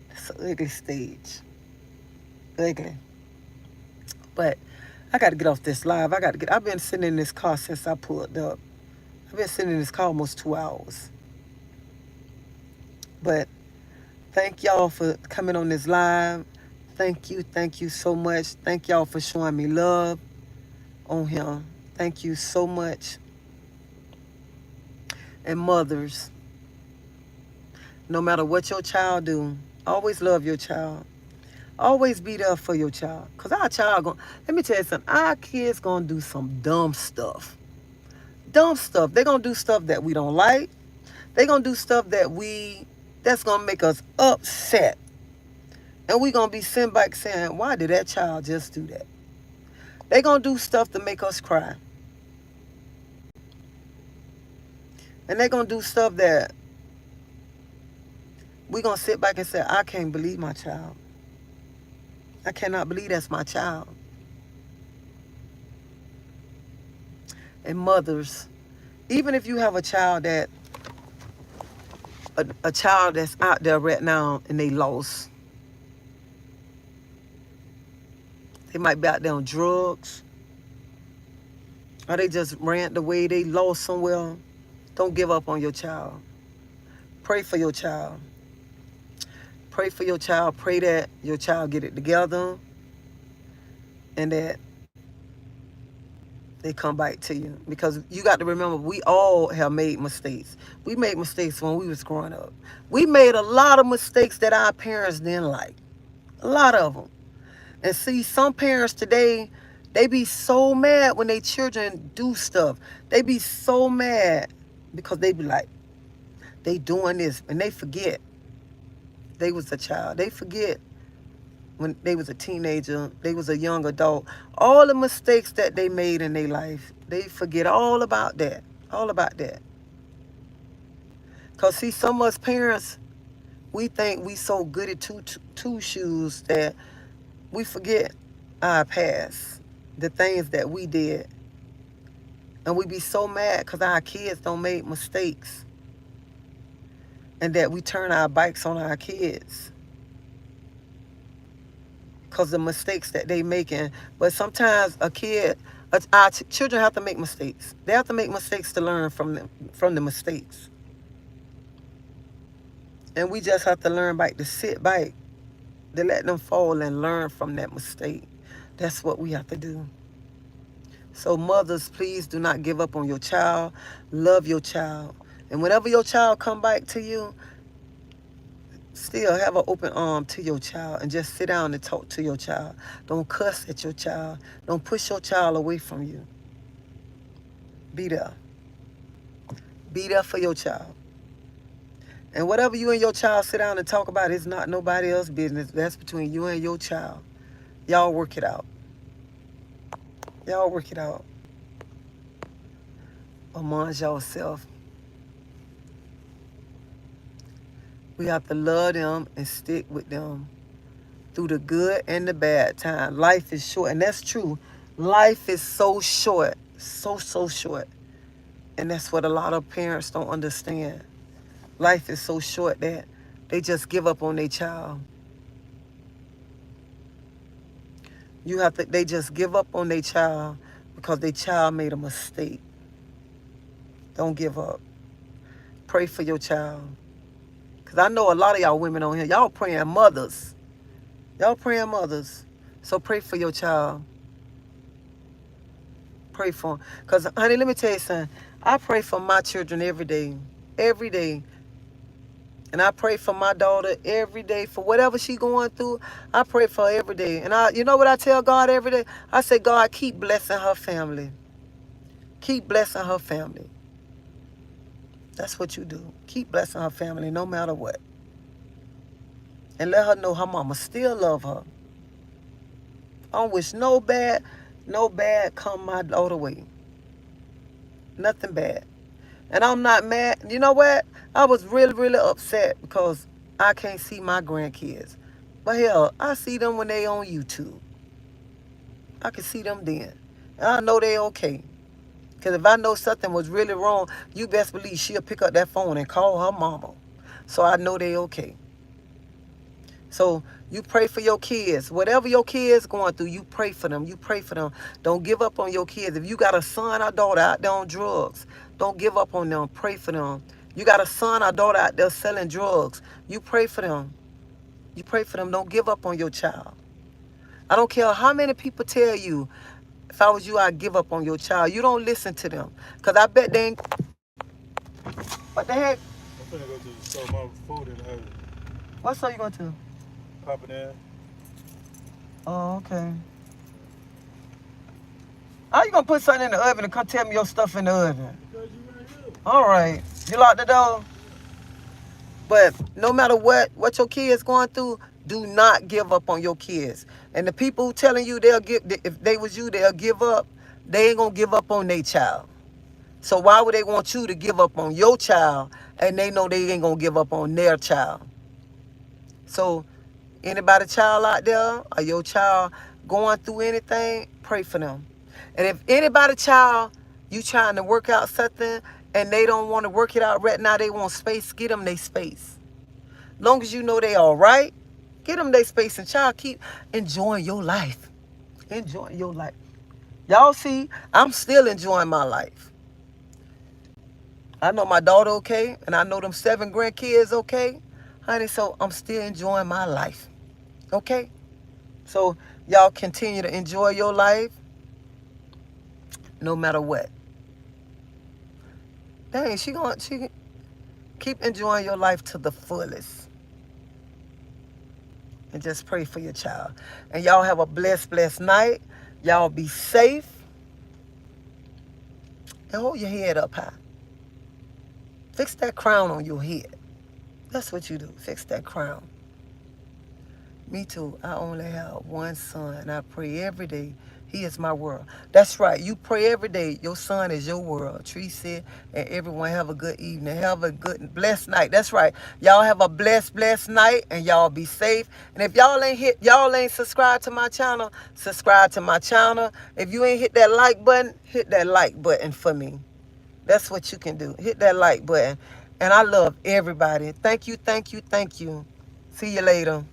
That's an ugly stage. Ugly. But I got to get off this live. I've been sitting in this car since I pulled up. I've been sitting in this car almost 2 hours. But thank y'all for coming on this live. Thank you so much. Thank y'all for showing me love on here. Thank you so much. And mothers, no matter what your child do, always love your child. Always be there for your child. Cause our child let me tell you something, our kids gonna do some dumb stuff. Dumb stuff. They gonna do stuff that we don't like. They gonna do stuff that's gonna make us upset. And we gonna be sitting back saying, why did that child just do that? They gonna do stuff to make us cry. And they gonna do stuff that we gonna sit back and say, I can't believe my child. I cannot believe that's my child. And mothers, even if you have a child a child that's out there right now and they lost. They might be out there on drugs. Or they just ran away, they lost somewhere. Don't give up on your child. Pray for your child. Pray for your child. Pray that your child get it together and that they come back to you. Because you got to remember, we all have made mistakes. We made mistakes when we was growing up. We made a lot of mistakes that our parents didn't like. A lot of them. And see, some parents today, they be so mad when their children do stuff. They be so mad because they be like, they doing this, and they forget they was a child. They forget when they was a teenager, they was a young adult. All the mistakes that they made in their life, they forget all about that. All about that. Because see, some of us parents, we think we so good at two shoes that we forget our past, the things that we did. And we be so mad because our kids don't make mistakes. And that we turn our bikes on our kids. Because the mistakes that they making. But sometimes our children have to make mistakes. They have to make mistakes to learn from the mistakes. And we just have to learn back to sit back, to let them fall and learn from that mistake. That's what we have to do. So mothers, please do not give up on your child. Love your child. And whenever your child come back to you, still have an open arm to your child and just sit down and talk to your child. Don't cuss at your child. Don't push your child away from you. Be there. Be there for your child. And whatever you and your child sit down and talk about is not nobody else's business. That's between you and your child. Y'all work it out. Y'all work it out amongst yourself. We have to love them and stick with them through the good and the bad time. Life is short, and that's true. Life is so short, so short. And that's what a lot of parents don't understand. Life is so short that they just give up on their child. They just give up on their child because their child made a mistake. Don't give up. Pray for your child. Because I know a lot of y'all women on here, y'all praying mothers. Y'all praying mothers. So pray for your child. Pray for them. Because, honey, let me tell you something. I pray for my children every day. Every day. And I pray for my daughter every day. For whatever she going through, I pray for her every day. And you know what I tell God every day? I say, God, keep blessing her family. Keep blessing her family. That's what you do. Keep blessing her family no matter what. And let her know her mama still love her. I don't wish no bad come my daughter way. Nothing bad. And I'm not mad. You know what? I was really upset because I can't see my grandkids. But hell, I see them when they on YouTube. I can see them then. And I know they okay. Because if I know something was really wrong, you best believe she'll pick up that phone and call her mama. So I know they okay. So you pray for your kids. Whatever your kids going through, you pray for them. You pray for them. Don't give up on your kids. If you got a son or daughter out there on drugs, don't give up on them. Pray for them. You got a son or daughter out there selling drugs. You pray for them. You pray for them. Don't give up on your child. I don't care how many people tell you, if I was you, I'd give up on your child. You don't listen to them. Because I bet they ain't. What the heck? I'm finna go to the store. My food in the oven. What store you going to? Pop it in. Oh, okay. How you gonna put something in the oven and come tell me your stuff in the oven? Because you right here. All right. You lock the door? But no matter what your kids going through, do not give up on your kids. And the people who telling you if they was you, they'll give up, they ain't gonna give up on their child. So why would they want you to give up on your child and they know they ain't gonna give up on their child? So anybody child out there or your child going through anything, pray for them. And if anybody child, you trying to work out something and they don't want to work it out right now, they want space, get them their space. Long as you know they all right, get them their space and child keep enjoying your life. Enjoy your life. Y'all see, I'm still enjoying my life. I know my daughter okay, and I know them 7 grandkids okay, honey, so I'm still enjoying my life. Okay? So y'all continue to enjoy your life no matter what. Dang, she keep enjoying your life to the fullest. And just pray for your child. And y'all have a blessed night. Y'all be safe. And hold your head up high. Fix that crown on your head. That's what you do. Fix that crown. Me too. I only have one son. And I pray every day. He is my world. That's right. You pray every day. Your son is your world. Tree said, and everyone have a good evening. Have a good, blessed night. That's right. Y'all have a blessed night, and y'all be safe. And if y'all ain't subscribed to my channel, subscribe to my channel. If you ain't hit that like button, hit that like button for me. That's what you can do. Hit that like button. And I love everybody. Thank you. See you later.